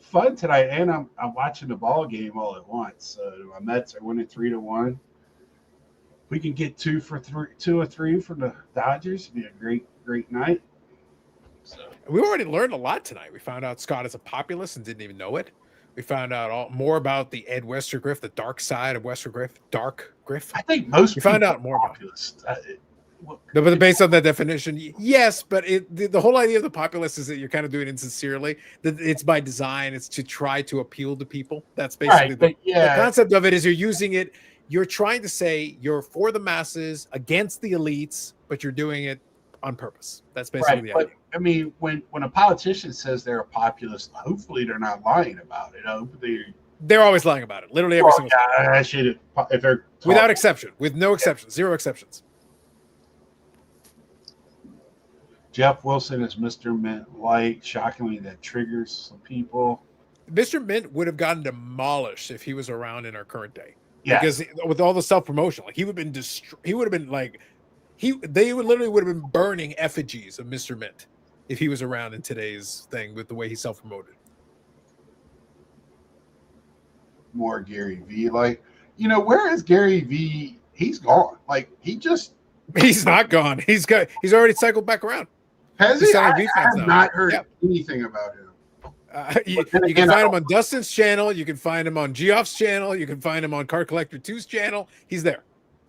fun tonight, and I'm watching the ball game all at once. So my Mets are winning 3-1. We can get 2 or 3 from the Dodgers. It'd be a great night. So
we already learned a lot tonight. We found out Scott is a populist and didn't even know it. We found out more about the Ed Westergriff, the dark side of Westergriff, dark Griff.
I think most people
found out more
populist.
But based on that definition, yes. But the whole idea of the populist is that you're kind of doing it insincerely. That it's by design. It's to try to appeal to people. That's basically the concept of it. Is you're using it. You're trying to say you're for the masses, against the elites, but you're doing it on purpose. That's basically the idea.
But, I mean, when a politician says they're a populist, hopefully they're not lying about it.
They're always lying about it. Literally every single time.
If they're
without exception, with no exceptions, 0 exceptions.
Jeff Wilson is Mr. Mint Light. Shockingly, that triggers some people.
Mr. Mint would have gotten demolished if he was around in our current day.
Yeah,
because with all the self promotion, like he would have been like. They would have been burning effigies of Mr. Mint if he was around in today's thing with the way he self-promoted.
More Gary V. Like, where is Gary V? He's gone. Like, he's
not gone. He's already cycled back around.
Has he? I have not heard anything about him.
You can find him on Dustin's channel. You can find him on Geoff's channel. You can find him on Card Collector 2's channel. He's there.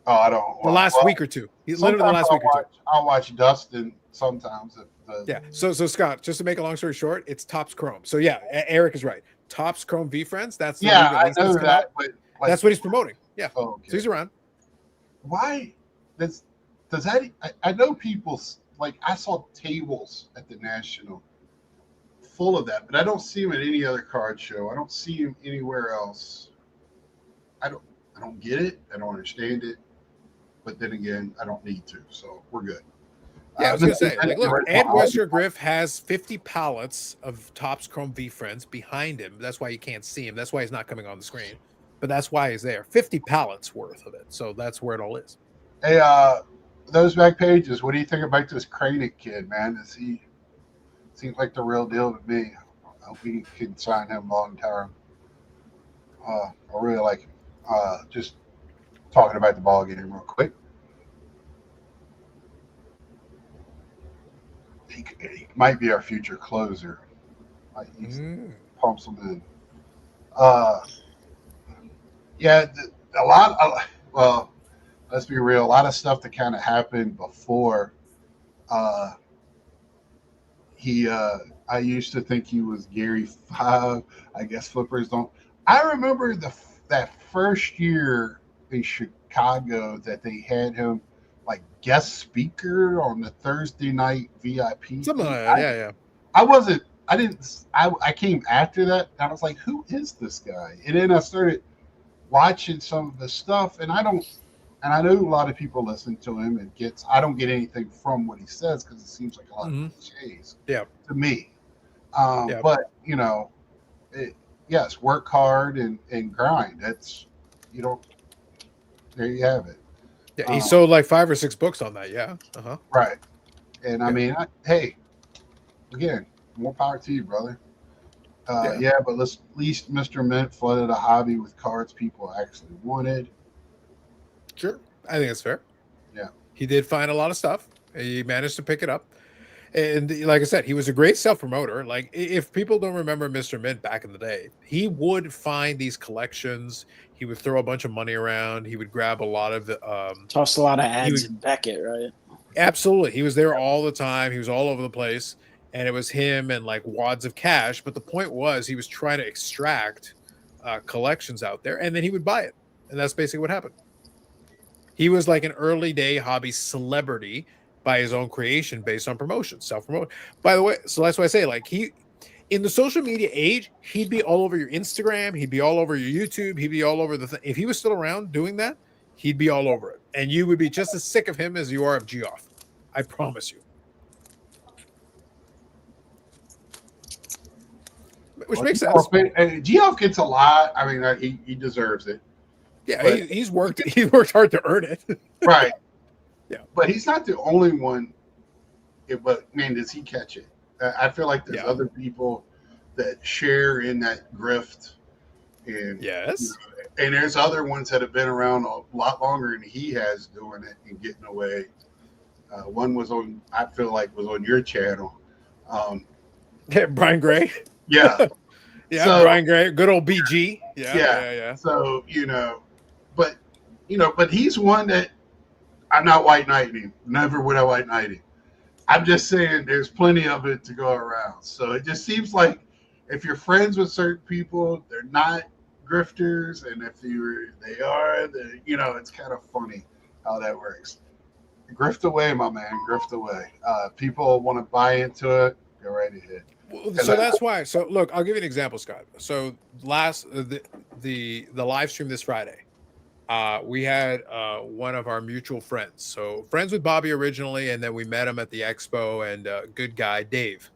Oh, I don't.
The last week or two. Literally the last week or two.
I'll watch Dustin sometimes.
So Scott, just to make a long story short, it's Topps Chrome. So yeah, Eric is right. Topps Chrome V Friends. That's the
I know that. But
that's what he's promoting. Yeah.
Oh, okay.
So he's around.
Why does that? I know people like I saw tables at the National full of that, but I don't see him at any other card show. I don't see him anywhere else. I don't I don't get it. I don't understand it. But then again, I don't need to, so we're good.
Yeah, I was gonna say, like, look, Ed
Hobby.
Wester Griff has 50 pallets of Topps Chrome V Friends behind him. That's why you can't see him. That's why he's not coming on the screen. But that's why he's there. 50 pallets worth of it. So that's where it all is.
Hey, those back pages. What do you think about this Kranick kid, man? Is he seems like the real deal to me? I hope we can sign him long term. I really like him. Just talking about the ball game real quick. He might be our future closer. He pumps him in. Yeah, well, let's be real. A lot of stuff that kind of happened before I used to think he was Gary Five. I guess flippers don't. I remember that first year in Chicago that they had him like guest speaker on the Thursday night VIP.
Something like that. Yeah.
I came after that and I was like, who is this guy? And then I started watching some of the stuff, and I know a lot of people listen to him and I don't get anything from what he says because it seems like a lot of cliches to me. But yes, work hard and grind. That's there you have it.
Yeah, he sold like 5 or 6 books on that. Yeah.
Right. And I mean, hey, again, more power to you, brother. But at least Mr. Mint flooded a hobby with cards people actually wanted.
Sure. I think that's fair.
Yeah.
He did find a lot of stuff. He managed to pick it up. And like I said, he was a great self-promoter. Like, if people don't remember Mr. Mint back in the day, he would find these collections. He would throw a bunch of money around. He would grab a lot of
tossed a lot of ads in Beckett, right?
Absolutely. He was there all the time. He was all over the place. And it was him and like wads of cash. But the point was he was trying to extract collections out there, and then he would buy it. And that's basically what happened. He was like an early day hobby celebrity by his own creation based on promotion, self-promotion. By the way, so that's why I say, like, in the social media age, he'd be all over your Instagram. He'd be all over your YouTube. He'd be all over the thing. If he was still around doing that, he'd be all over it. And you would be just as sick of him as you are of Geoff. I promise you. Which makes sense.
Geoff gets a lot. I mean, he deserves it.
Yeah, but he's worked hard to earn it.
Right.
Yeah.
But he's not the only one. But man, does he catch it? I feel like there's other people that share in that grift. And
yes.
And there's other ones that have been around a lot longer than he has doing it and getting away. One was on your channel.
Brian Gray.
Yeah.
Yeah, so, Brian Gray, good old BG. Yeah.
So, but he's one that I'm not white knighting him. Never would I white knight him. I'm just saying there's plenty of it to go around. So it just seems like if you're friends with certain people, they're not grifters, and if they are, it's kind of funny how that works. Grift away, my man. Grift away. People want to buy into it. Go right ahead.
So that's why. So look, I'll give you an example, Scott. So the live stream this Friday, we had one of our mutual friends. So friends with Bobby originally, and then we met him at the expo. And good guy, Dave.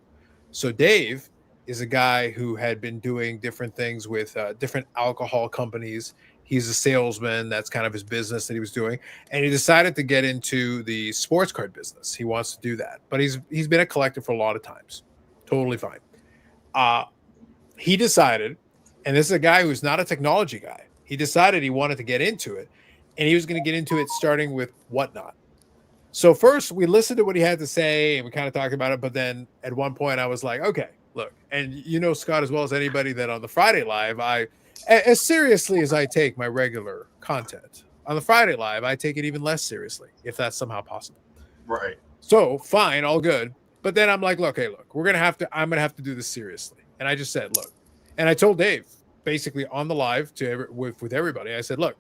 So Dave is a guy who had been doing different things with different alcohol companies. He's a salesman. That's kind of his business that he was doing. And he decided to get into the sports card business. He wants to do that. But he's been a collector for a lot of times. Totally fine. He decided, and this is a guy who's not a technology guy. He decided he wanted to get into it, and he was going to get into it starting with Whatnot. So first we listened to what he had to say, and we kind of talked about it. But then at one point I was like, okay, look, and Scott, as well as anybody, that on the Friday Live, as seriously as I take my regular content, on the Friday Live, I take it even less seriously, if that's somehow possible.
Right.
So fine, all good. But then I'm like, look, I'm going to have to do this seriously. And I just said, look, and I told Dave basically on the live with everybody, I said, look,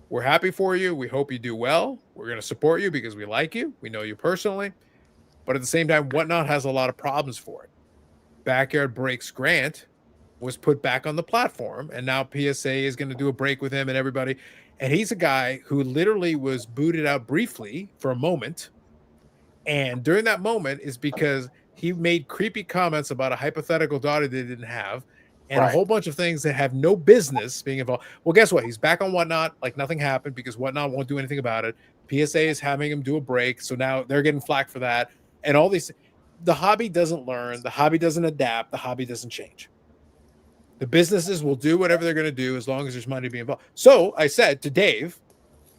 we're happy for you. We hope you do well. We're going to support you because we like you. We know you personally. But at the same time, Whatnot has a lot of problems for it. Backyard Breaks Grant was put back on the platform, and now PSA is going to do a break with him and everybody. And he's a guy who literally was booted out briefly for a moment. And during that moment is because he made creepy comments about a hypothetical daughter they didn't have, and a whole bunch of things that have no business being involved. Well, guess what? He's back on Whatnot like nothing happened because Whatnot won't do anything about it. PSA is having him do a break, so now they're getting flack for that. And all these, the hobby doesn't learn, the hobby doesn't adapt, the hobby doesn't change. The businesses will do whatever they're going to do as long as there's money being involved. So I said to Dave,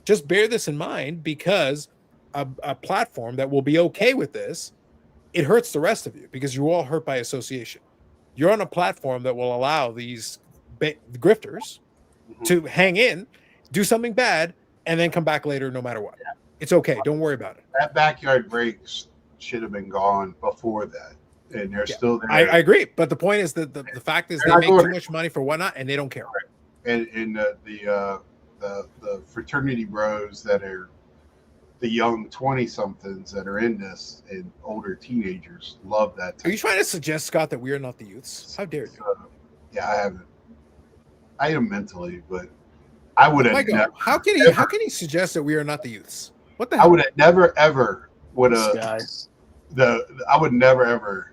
just bear this in mind, because a platform that will be okay with this, it hurts the rest of you because you're all hurt by association. You're on a platform that will allow these grifters to hang in, do something bad, and then come back later no matter what. Yeah. It's okay. Don't worry about it.
That Backyard Breaks should have been gone before that. And they're still there.
I agree. But the point is that the fact is they make too much money for Whatnot and they don't care.
And the fraternity bros that are the young 20-somethings that are in this and older teenagers love that.
Are you trying to suggest, Scott, that we are not the youths? How dare you?
Yeah, I haven't. I am mentally, but I would have never.
How can he suggest that we are not the youths? What the hell?
I would have never ever I would never ever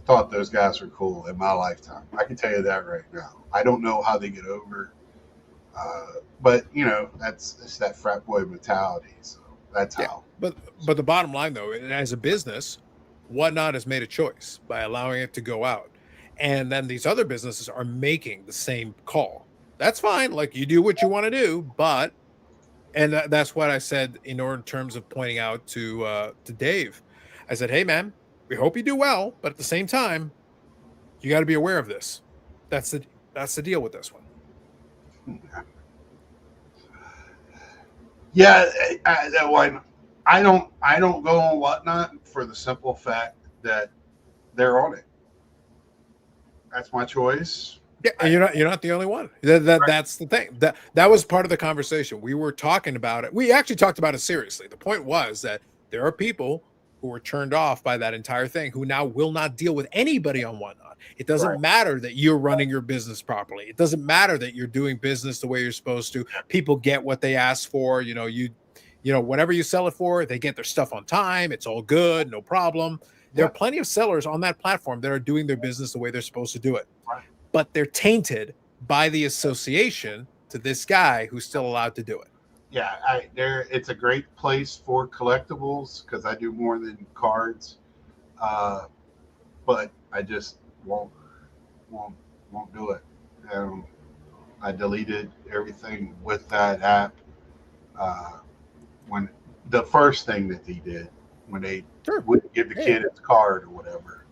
thought those guys were cool in my lifetime. I can tell you that right now. I don't know how they get over, but it's that frat boy mentality. So that's how.
But the bottom line, though, as a business, Whatnot has made a choice by allowing it to go out, and then these other businesses are making the same call. That's fine. Like, you do what you want to do, but that's what I said in terms of pointing out to Dave. I said, hey, man, we hope you do well, but at the same time, you got to be aware of this. That's the deal with this one.
Yeah, I don't go on Whatnot for the simple fact that they're on it. That's my choice.
Yeah, and you're not the only one. That's the thing. That was part of the conversation. We were talking about it. We actually talked about it seriously. The point was that there are people who were turned off by that entire thing who now will not deal with anybody on Whatnot. It doesn't matter that you're running your business properly. It doesn't matter that you're doing business the way you're supposed to. People get what they ask for. Whatever you sell it for, they get their stuff on time. It's all good, no problem. There are plenty of sellers on that platform that are doing their business the way they're supposed to do it. But they're tainted by the association to this guy who's still allowed to do it.
Yeah, it's a great place for collectibles because I do more than cards, but I just won't do it. I deleted everything with that app when the first thing that they did when they wouldn't give the kid his card or whatever.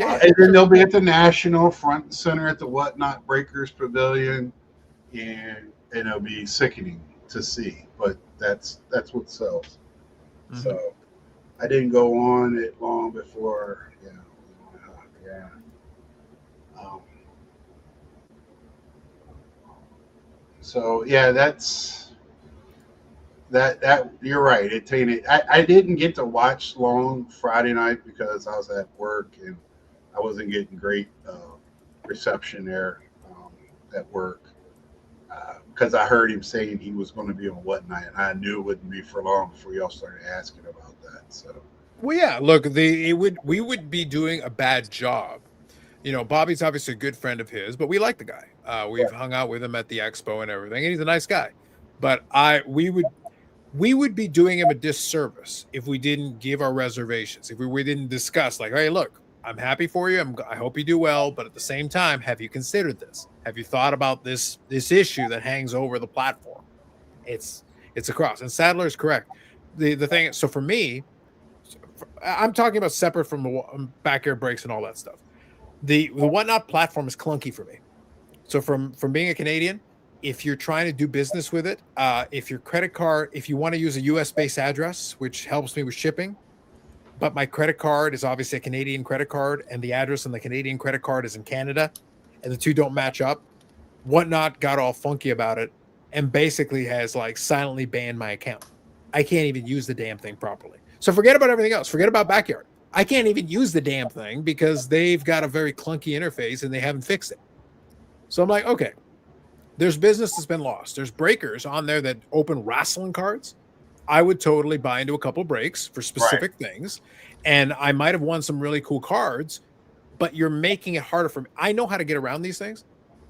And then they'll be at the National front and center at the Whatnot Breakers Pavilion, and it'll be sickening to see, but that's what sells. Mm-hmm. So I didn't go on it long before, so that's that you're right. It tainted. I didn't get to watch long Friday night because I was at work and I wasn't getting great reception there at work because I heard him saying he was going to be on Whatnot, and I knew it wouldn't be for long before y'all started asking about that. So,
well, yeah, look, we would be doing a bad job. Bobby's obviously a good friend of his, but we like the guy. We've hung out with him at the expo and everything, and he's a nice guy. But we would be doing him a disservice if we didn't give our reservations, if we didn't discuss, like, hey, look, I'm happy for you. I hope you do well. But at the same time, have you considered this? Have you thought about this issue that hangs over the platform? It's a cross. And Sadler is correct. The thing. So for me, I'm talking about separate from the Backyard Breaks and all that stuff. The Whatnot platform is clunky for me. So from being a Canadian, if you're trying to do business with it, if your credit card, if you want to use a US-based address, which helps me with shipping, but my credit card is obviously a Canadian credit card, and the address on the Canadian credit card is in Canada, and the two don't match up, Whatnot got all funky about it and basically has silently banned my account. I can't even use the damn thing properly. So forget about everything else. Forget about Backyard. I can't even use the damn thing because they've got a very clunky interface and they haven't fixed it. So I'm like, okay, there's business that's been lost. There's breakers on there that open wrestling cards. I would totally buy into a couple of breaks for specific things. And I might have won some really cool cards, but you're making it harder for me. I know how to get around these things.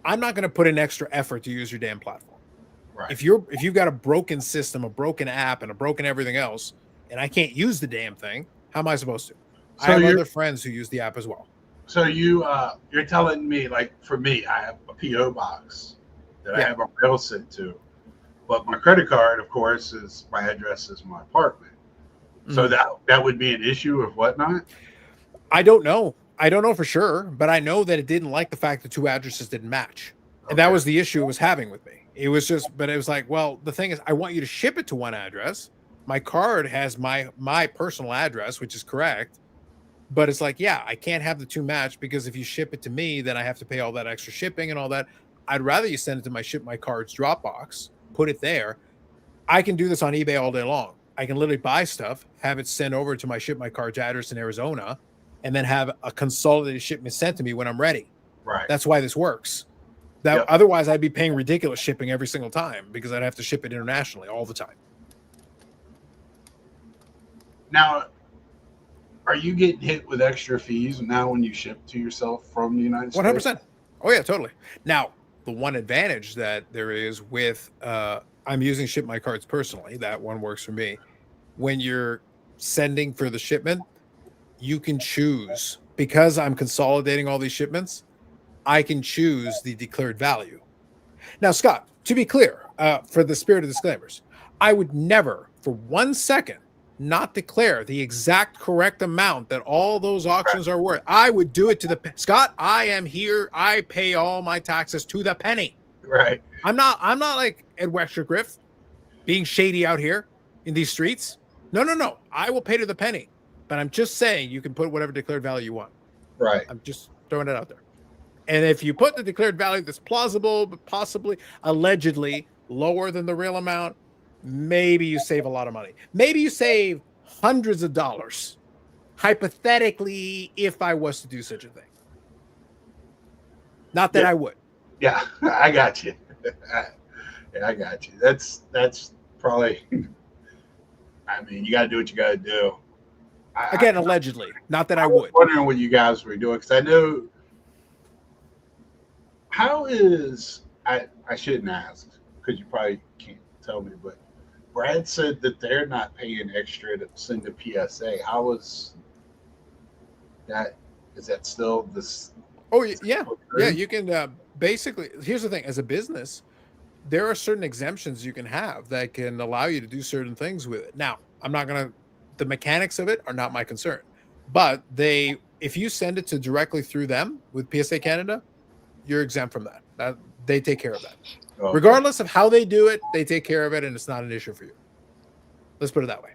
I'm not going to put in extra effort to use your damn platform.
Right.
If you've got a broken system, a broken app, and a broken everything else, and I can't use the damn thing, how am I supposed to?
So
I have other friends who use the app as well.
So you're telling me, like, for me, I have a PO box that I have a mail sent to, but my credit card, of course, is my address is my apartment. So that would be an issue of whatnot.
I don't know. I don't know for sure, but I know that it didn't like the fact that two addresses didn't match. And that was the issue it was having with me. It was just, but it was like, well, the thing is, I want you to ship it to one address. My card has my personal address, which is correct. But it's like, yeah, I can't have the two match because if you ship it to me, then I have to pay all that extra shipping and all that. I'd rather you send it to my Ship My Cards Dropbox, put it there. I can do this on eBay all day long. I can literally buy stuff, have it sent over to my Ship My Cards address in Arizona, and then have a consolidated shipment sent to me when I'm ready.
Right.
That's why this works. Otherwise, I'd be paying ridiculous shipping every single time because I'd have to ship it internationally all the time.
Now, are you getting hit with extra fees now when you ship to yourself from the United States?
100%. Oh, yeah, totally. Now, the one advantage that there is with I'm using Ship My Cards personally. That one works for me. When you're sending for the shipment, you can choose, because I'm consolidating all these shipments, I can choose the declared value. Now, Scott, to be clear, for the spirit of disclaimers, I would never for 1 second not declare the exact correct amount that all those auctions are worth. I would do it to the Scott. I am here. I pay all my taxes to the penny.
Right.
I'm not like Ed Wexler-Griff being shady out here in these streets. No. I will pay to the penny. But I'm just saying you can put whatever declared value you want.
Right.
I'm just throwing it out there. And if you put the declared value that's plausible, but possibly, allegedly lower than the real amount, maybe you save a lot of money. Maybe you save hundreds of dollars, hypothetically, if I was to do such a thing. Not that I would.
Yeah, I got you. I got you. That's probably, I mean, you got to do what you got to do.
Again, allegedly. Not that I would.
Wondering what you guys were doing, because I know, how is, I shouldn't ask, because you probably can't tell me, but Brad said that they're not paying extra to send a PSA. How is that? Is that still this?
Oh, yeah. Yeah, you can basically, here's the thing. As a business, there are certain exemptions you can have that can allow you to do certain things with it. Now, I'm not going to, the mechanics of it are not my concern. But if you send it to directly through them with PSA Canada, you're exempt from that. They take care of that. Okay. Regardless of how they do it, they take care of it, and it's not an issue for you. Let's put it that way.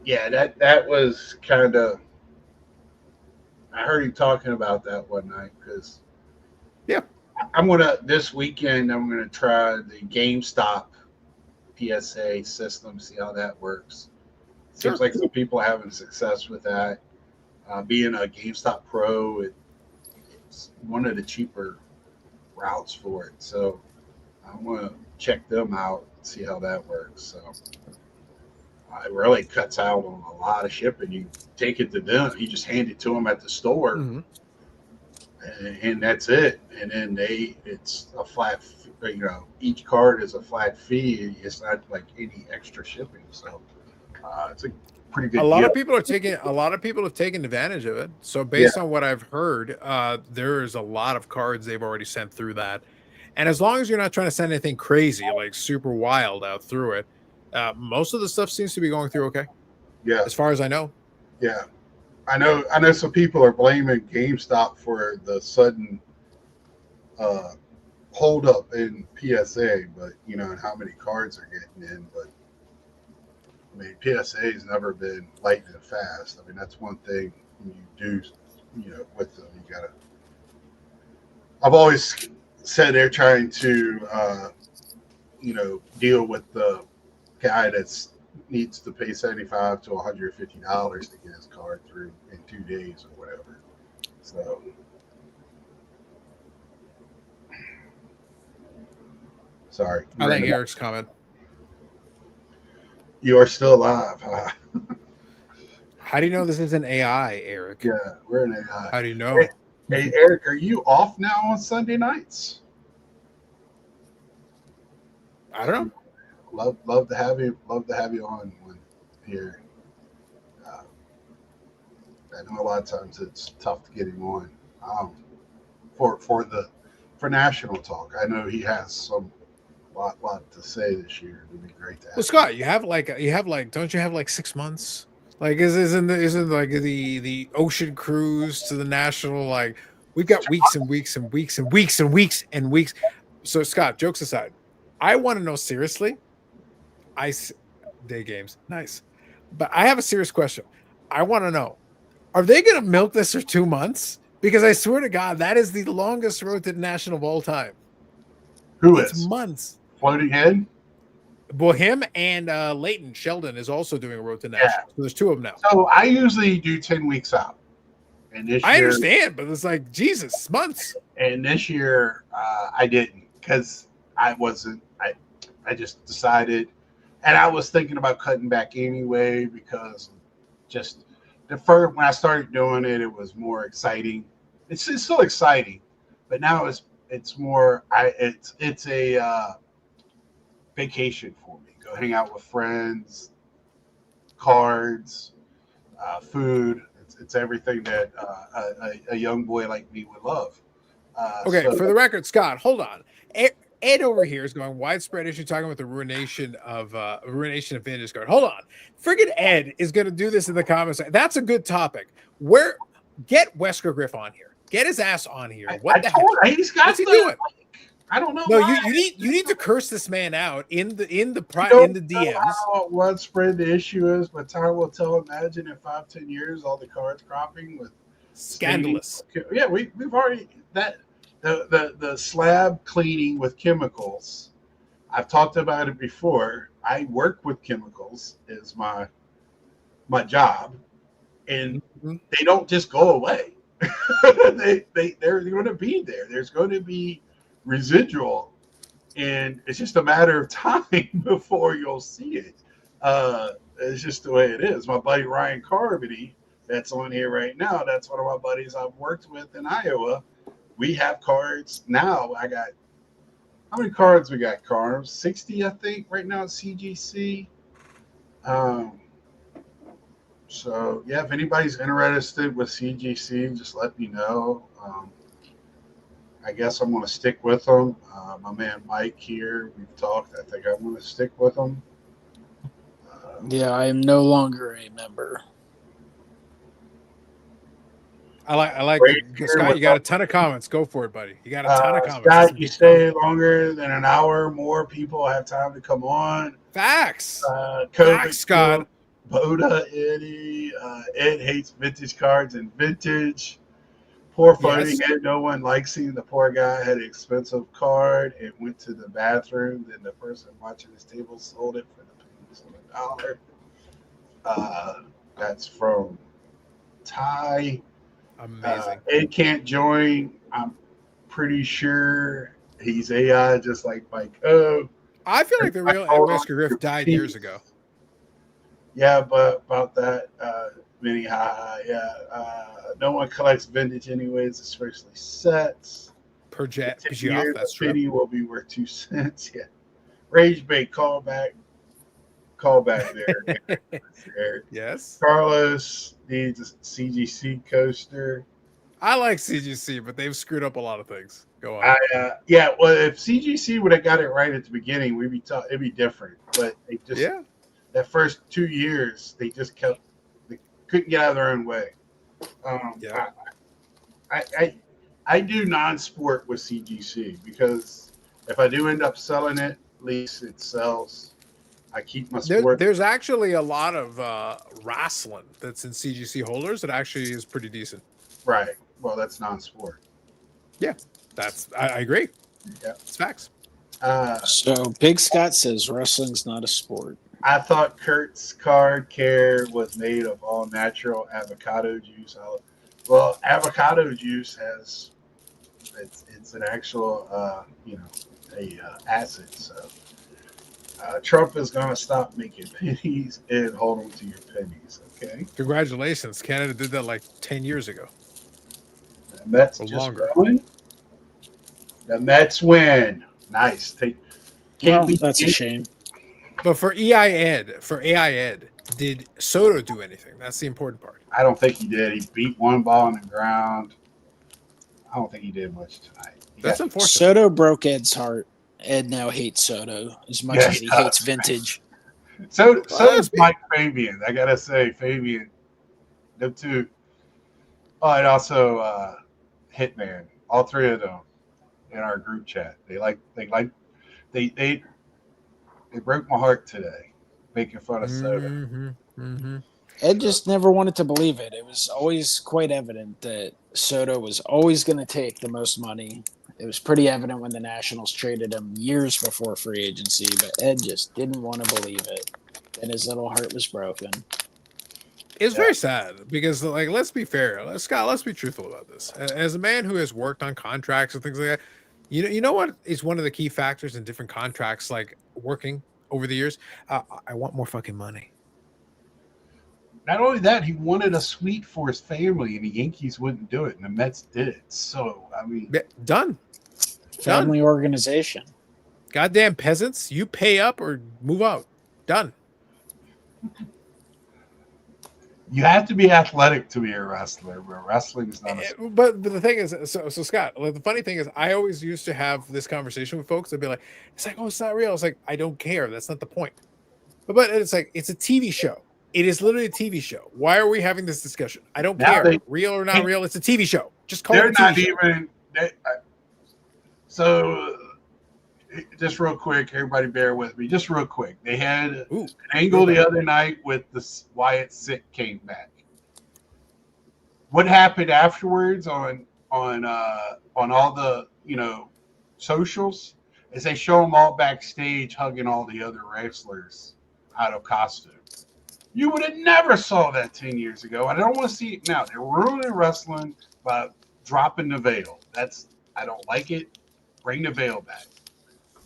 Yeah, that was kind of. I heard you talking about that one night because.
Yeah.
This weekend, I'm gonna try the GameStop PSA system, see how that works. Seems like some people are having success with that. Being a GameStop Pro, it's one of the cheaper routes for it. So I want to check them out and see how that works. So it really cuts out on a lot of shipping. You take it to them, you just hand it to them at the store, and that's it. And then it's a flat, each card is a flat fee. It's not like any extra shipping. So it's a pretty good.
A lot of people have taken advantage of it. So based on what I've heard, there's a lot of cards they've already sent through that. And as long as you're not trying to send anything crazy, like super wild out through it, most of the stuff seems to be going through okay.
Yeah.
As far as I know.
Yeah. I know some people are blaming GameStop for the sudden hold up in PSA, but and how many cards are getting in. But I mean, PSA has never been lightning and fast. I mean, that's one thing when you do, with them, you gotta. I've always said they're trying to, deal with the guy that's needs to pay $75 to $150 to get his card through in 2 days or whatever. So, sorry.
I like Eric's comment.
You are still alive. Huh?
How do you know this isn't AI, Eric?
Yeah, we're in AI.
How do you know?
Hey, Eric, are you off now on Sunday nights?
I don't know.
Love to have you. Love to have you on here. I know a lot of times it's tough to get him on for national talk. I know he has some lot to say this year. It'd be great to have.
Well, Scott, you have like don't you have like 6 months? Like isn't like the ocean cruise to the national, like we've got weeks and weeks and weeks and weeks and weeks and weeks. So Scott, jokes aside, I want to know seriously. Day games, nice, but I have a serious question. I want to know: are they going to milk this for 2 months? Because I swear to God, that is the longest road to the national of all time.
Who
It's
is
months.
floating in?
Well, him and Leighton Sheldon is also doing a road to national.
Yeah.
So there's 2 of them now.
So I usually do 10 weeks out, and this
I
year,
understand, but it's like Jesus, months.
and this year I didn't because I wasn't. I just decided, and I was thinking about cutting back anyway because just the first when I started doing it, it was more exciting. It's still exciting, but now it's more. It's a vacation for me. Go hang out with friends, cards, food. It's everything that a young boy like me would love.
Okay,
so-
for the record, Scott, hold on. Ed over here is going widespread issue talking about the ruination of Vintage Card. Hold on. Friggin' Ed is going to do this in the comments. That's a good topic. Get Wesker Griff on here. Get his ass on here. What the hell?
He's got
What's he
the-
doing?
I don't know.
No,
why.
you need to curse this man out in the
You don't
DMs.
know how widespread the issue is, but time will tell. Imagine in 5-10 years, all the cards cropping with
Scandalous.
Yeah, we've already that the slab cleaning with chemicals. I've talked about it before. I work with chemicals is my job, and
Mhm.
they don't just go away. They're going to be there. There's going to be residual, and it's just a matter of time before you'll see it. It's just the way it is. My buddy Ryan Carmody, that's on here right now, that's one of my buddies I've worked with in Iowa. We have cards now. I got how many cards we got, Carms? 60, I think, right now at CGC. So yeah, if anybody's interested with CGC, just let me know. I guess I'm going to stick with them. My man Mike here, we've talked. I think I'm going to stick with them.
Yeah, I am no longer a member.
I like
Right
it.
here
Scott,
with
you got a ton of comments. Go for it, buddy. You got a ton of comments.
Scott, you stay longer than an hour, more people have time to come on.
Facts.
COVID,
Facts, Scott.
Boda, Eddie, Ed hates vintage cards and vintage. Poor floating
Yes.
Ed, no one likes him. The poor guy had an expensive card and went to the bathroom. Then the person watching his table sold it for the pennies on the dollar. That's from Ty.
Amazing.
Ed can't join. I'm pretty sure he's AI, just like Mike O.
I feel like the real Ed Wesker Griff died years ago.
Yeah, but about that, Vinny, no one collects vintage anyways, especially sets.
Per jet.
Years,
That's
a
true.
penny will be worth 2 cents. Yeah. Rage bait, call back there. There.
Yes.
Carlos needs a CGC coaster.
I like CGC, but they've screwed up a lot of things. Go on.
Yeah, well, if CGC would have got it right at the beginning, it'd be different. But they just that first 2 years, they couldn't get out of their own way. I do non-sport with CGC because if I do end up selling it, at least it sells. I keep my sport.
There's actually a lot of wrestling that's in CGC holders that actually is pretty decent.
Right. Well, that's non-sport.
Yeah, I agree.
Yeah,
it's facts.
So Big Scott says wrestling's not a sport.
I thought Kurt's Card Care was made of all natural avocado juice. Well, avocado juice has it's an actual acid. So Trump is going to stop making pennies and hold on to your pennies. Okay,
Congratulations, Canada did that like 10 years ago.
the Mets
Or
just
longer.
won. The Mets win. Nice.
Well, that's a shame.
But for AI Ed, did Soto do anything? That's the important part.
I don't think he did. He beat one ball on the ground. I don't think he did much tonight.
That's unfortunate.
Soto broke Ed's heart. Ed now hates Soto as much as he hates vintage.
So is Mike Fabian. I gotta say, Fabian, them two. Oh, and also Hitman. All three of them in our group chat. They broke my heart today, making fun of Soto.
Mm-hmm.
Ed just never wanted to believe it. It was always quite evident that Soto was always going to take the most money. It was pretty evident when the Nationals traded him years before free agency, but Ed just didn't want to believe it, and his little heart was broken.
It's very sad because, like, let's be fair, Scott. Let's be truthful about this. As a man who has worked on contracts and things like that, you know what is one of the key factors in different contracts, like working over the years. I want more fucking money.
Not only that, he wanted a suite for his family, and the Yankees wouldn't do it, and the Mets did it. So, I mean,
Done.
Family organization.
Goddamn peasants, you pay up or move out. Done.
you have to be athletic to be a wrestler, but wrestling is not a sport.
But the thing is, so Scott, like, the funny thing is, I always used to have this conversation with folks. They'd be like, "It's like, oh, it's not real." It's like, I don't care. That's not the point. But it's like, it's a TV show. It is literally a TV show. Why are we having this discussion? I don't care. Real or not real, it's a TV show. Just call it a TV show.
So, just real quick, everybody bear with me. Just real quick. They had an
Angle
angle the other night with the Wyatt Sick came back. What happened afterwards on all the socials is they show them all backstage hugging all the other wrestlers out of costume. You would have never saw that 10 years ago. I don't want to see it now. They're ruining wrestling by dropping the veil. I don't like it. Bring the veil back.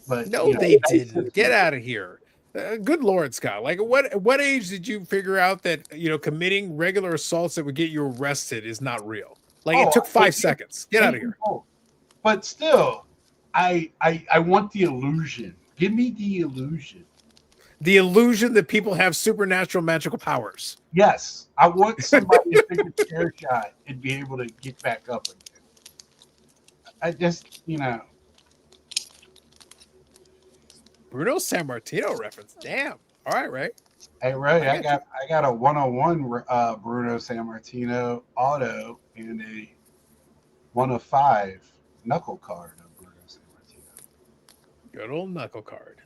But
no, they didn't. Get out of here. Good Lord, Scott. Like, what age did you figure out that committing regular assaults that would get you arrested is not real? Like, it took 5 seconds. Get out of here.
But still, I want the illusion. Give me the illusion.
The illusion that people have supernatural magical powers.
Yes. I want somebody to take a chair shot and be able to get back up again. I just,
Bruno Sammartino reference. Damn. All right, Ray.
Hey, Ray, I got a 101 Bruno Sammartino auto and a 105 knuckle card of Bruno Sammartino.
Good old knuckle card.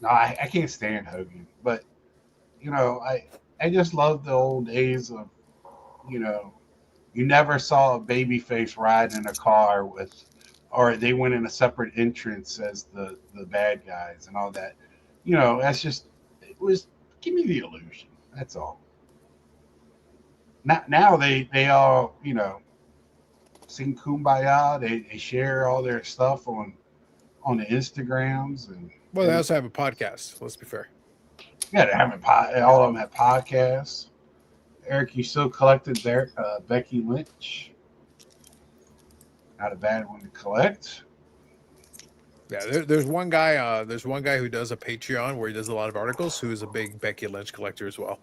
No, I can't stand Hogan, but I just love the old days of, you never saw a babyface ride in a car or they went in a separate entrance as the bad guys and all that. That's just, give me the illusion. That's all. Now they all, sing Kumbaya. They share all their stuff on the Instagrams and.
Well, they also have a podcast. Let's be fair.
Yeah, they have all of them have podcasts. Eric, you still collected Becky Lynch. Not a bad one to collect.
Yeah, there's one guy. There's one guy who does a Patreon where he does a lot of articles. Who is a big Becky Lynch collector as well.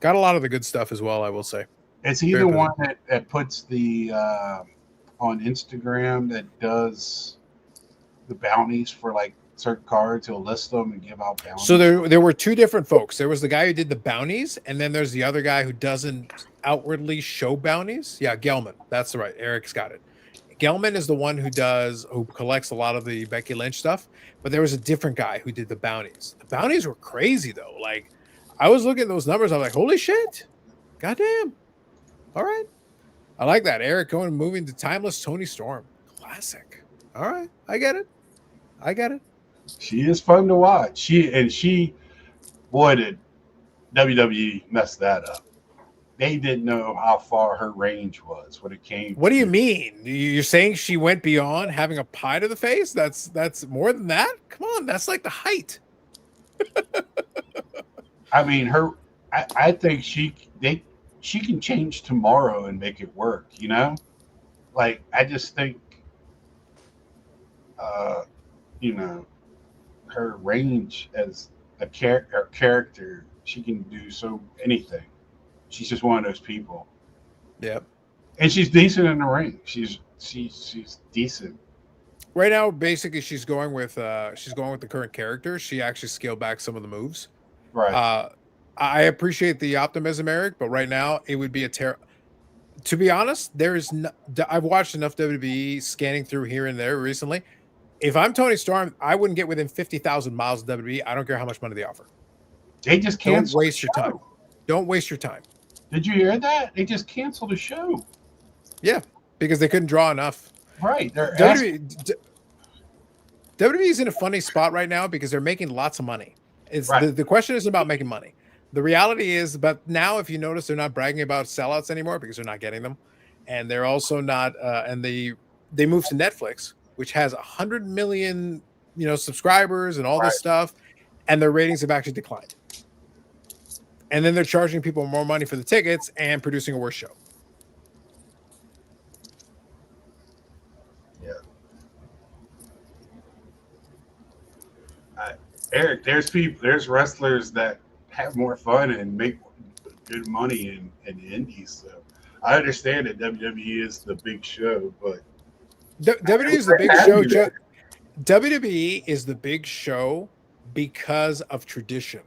Got a lot of the good stuff as well. I will say.
Is he the one that puts the on Instagram that does the bounties for like certain cards? He'll list them and give out bounties.
So there were two different folks. There was the guy who did the bounties, and then there's the other guy who doesn't outwardly show bounties. Yeah, Gelman. That's right. Eric's got it. Gelman is the one who collects a lot of the Becky Lynch stuff, but there was a different guy who did the bounties. The bounties were crazy though. Like, I was looking at those numbers, I'm like, holy shit. Goddamn. All right. I like that. Eric moving to Timeless Tony Storm. Classic. All right. I get it. I get it.
She is fun to watch. Boy, did WWE mess that up. They didn't know how far her range was when it came.
What do you mean? You're saying she went beyond having a pie to the face? That's more than that. Come on, that's like the height.
I mean, I think she can change tomorrow and make it work. You know, like I just think, you know, her range as a character, she can do so anything. She's just one of those people.
Yep.
And she's decent in the ring. She's decent.
Right now, basically, she's going with the current character. She actually scaled back some of the moves.
Right.
I appreciate the optimism, Eric, but right now it would be to be honest, I've watched enough WWE scanning through here and there recently. If I'm Tony Storm, I wouldn't get within 50,000 miles of WWE. I don't care how much money they offer.
They just canceled.
Don't waste your time. Don't waste your time.
Did you hear that? They just canceled the show.
Yeah, because they couldn't draw enough.
Right.
WWE is in a funny spot right now because they're making lots of money. The question isn't about making money. The reality is, but now if you notice, they're not bragging about sellouts anymore because they're not getting them, and they're also not. And they moved to Netflix, which has 100 million subscribers and all this stuff, and their ratings have actually declined. And then they're charging people more money for the tickets and producing a worse show.
Yeah. Eric, there's wrestlers that have more fun and make good money in the indies. So I understand that WWE is the big show, but
WWE is the big show. WWE is the big show because of tradition.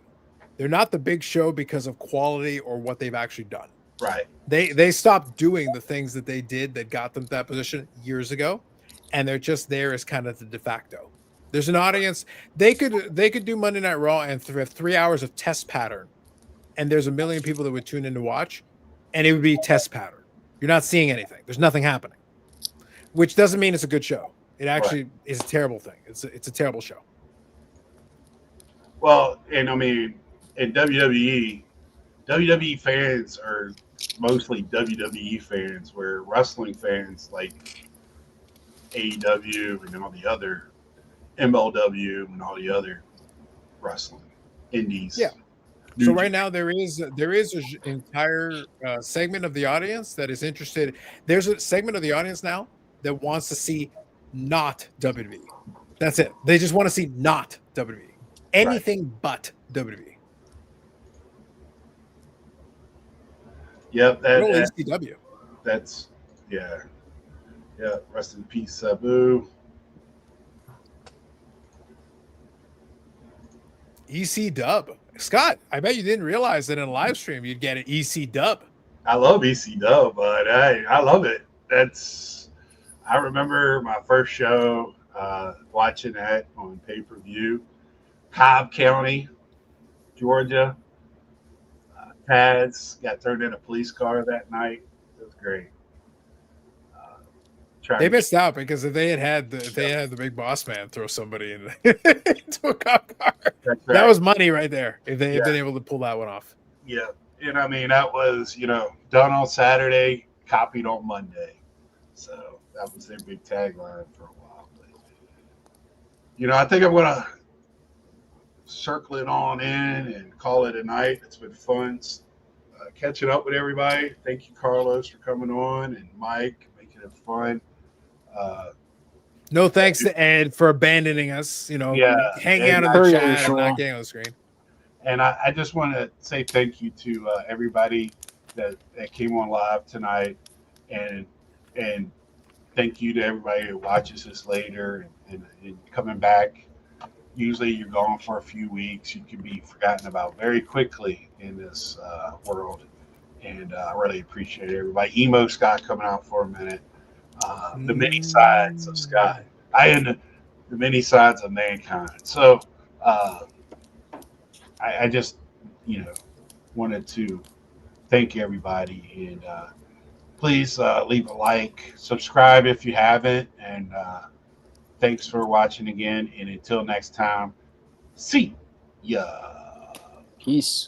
They're not the big show because of quality or what they've actually done.
Right.
They stopped doing the things that they did that got them to that position years ago, and they're just there as kind of the de facto. There's an audience. They could do Monday Night Raw and have 3 hours of test pattern, and there's a million people that would tune in to watch, and it would be test pattern. You're not seeing anything. There's nothing happening, which doesn't mean it's a good show. It actually is a terrible thing. It's a terrible show.
Well, and I mean, in WWE fans are mostly WWE fans, where wrestling fans like AEW and all the other MLW and all the other wrestling indies.
Yeah. So right now there is an entire segment of the audience that is interested. There's a segment of the audience now that wants to see not WWE. That's it. They just want to see not WWE. Anything but WWE.
Yep.
ECW.
That's yeah. Rest in peace, Sabu.
EC Dub. Scott, I bet you didn't realize that in a live stream you'd get an EC Dub.
I love EC Dub, but I love it. I remember my first show watching that on pay-per-view. Cobb County, Georgia. Pads got turned in a police car that night. It was great.
They missed out because if they had the big boss man throw somebody into a cop car, that was money right there. If they had been able to pull that one off.
Yeah, and I mean that was done on Saturday, copied on Monday, so that was their big tagline for a while. But, I think I'm gonna circle it on in and call it a night. It's been fun catching up with everybody. Thank you, Carlos, for coming on, and Mike, making it fun.
No thanks to Ed for abandoning us, hanging out in the chat and not getting on the screen.
And I just want to say thank you to everybody that came on live tonight, and thank you to everybody who watches this later and coming back. Usually you're gone for a few weeks. You can be forgotten about very quickly in this world. And I really appreciate everybody. Emo Scott coming out for a minute. The many sides of Scott. The many sides of mankind. So I just, wanted to thank everybody. And please leave a like, subscribe if you haven't. And Thanks for watching again, and until next time, see ya.
Peace.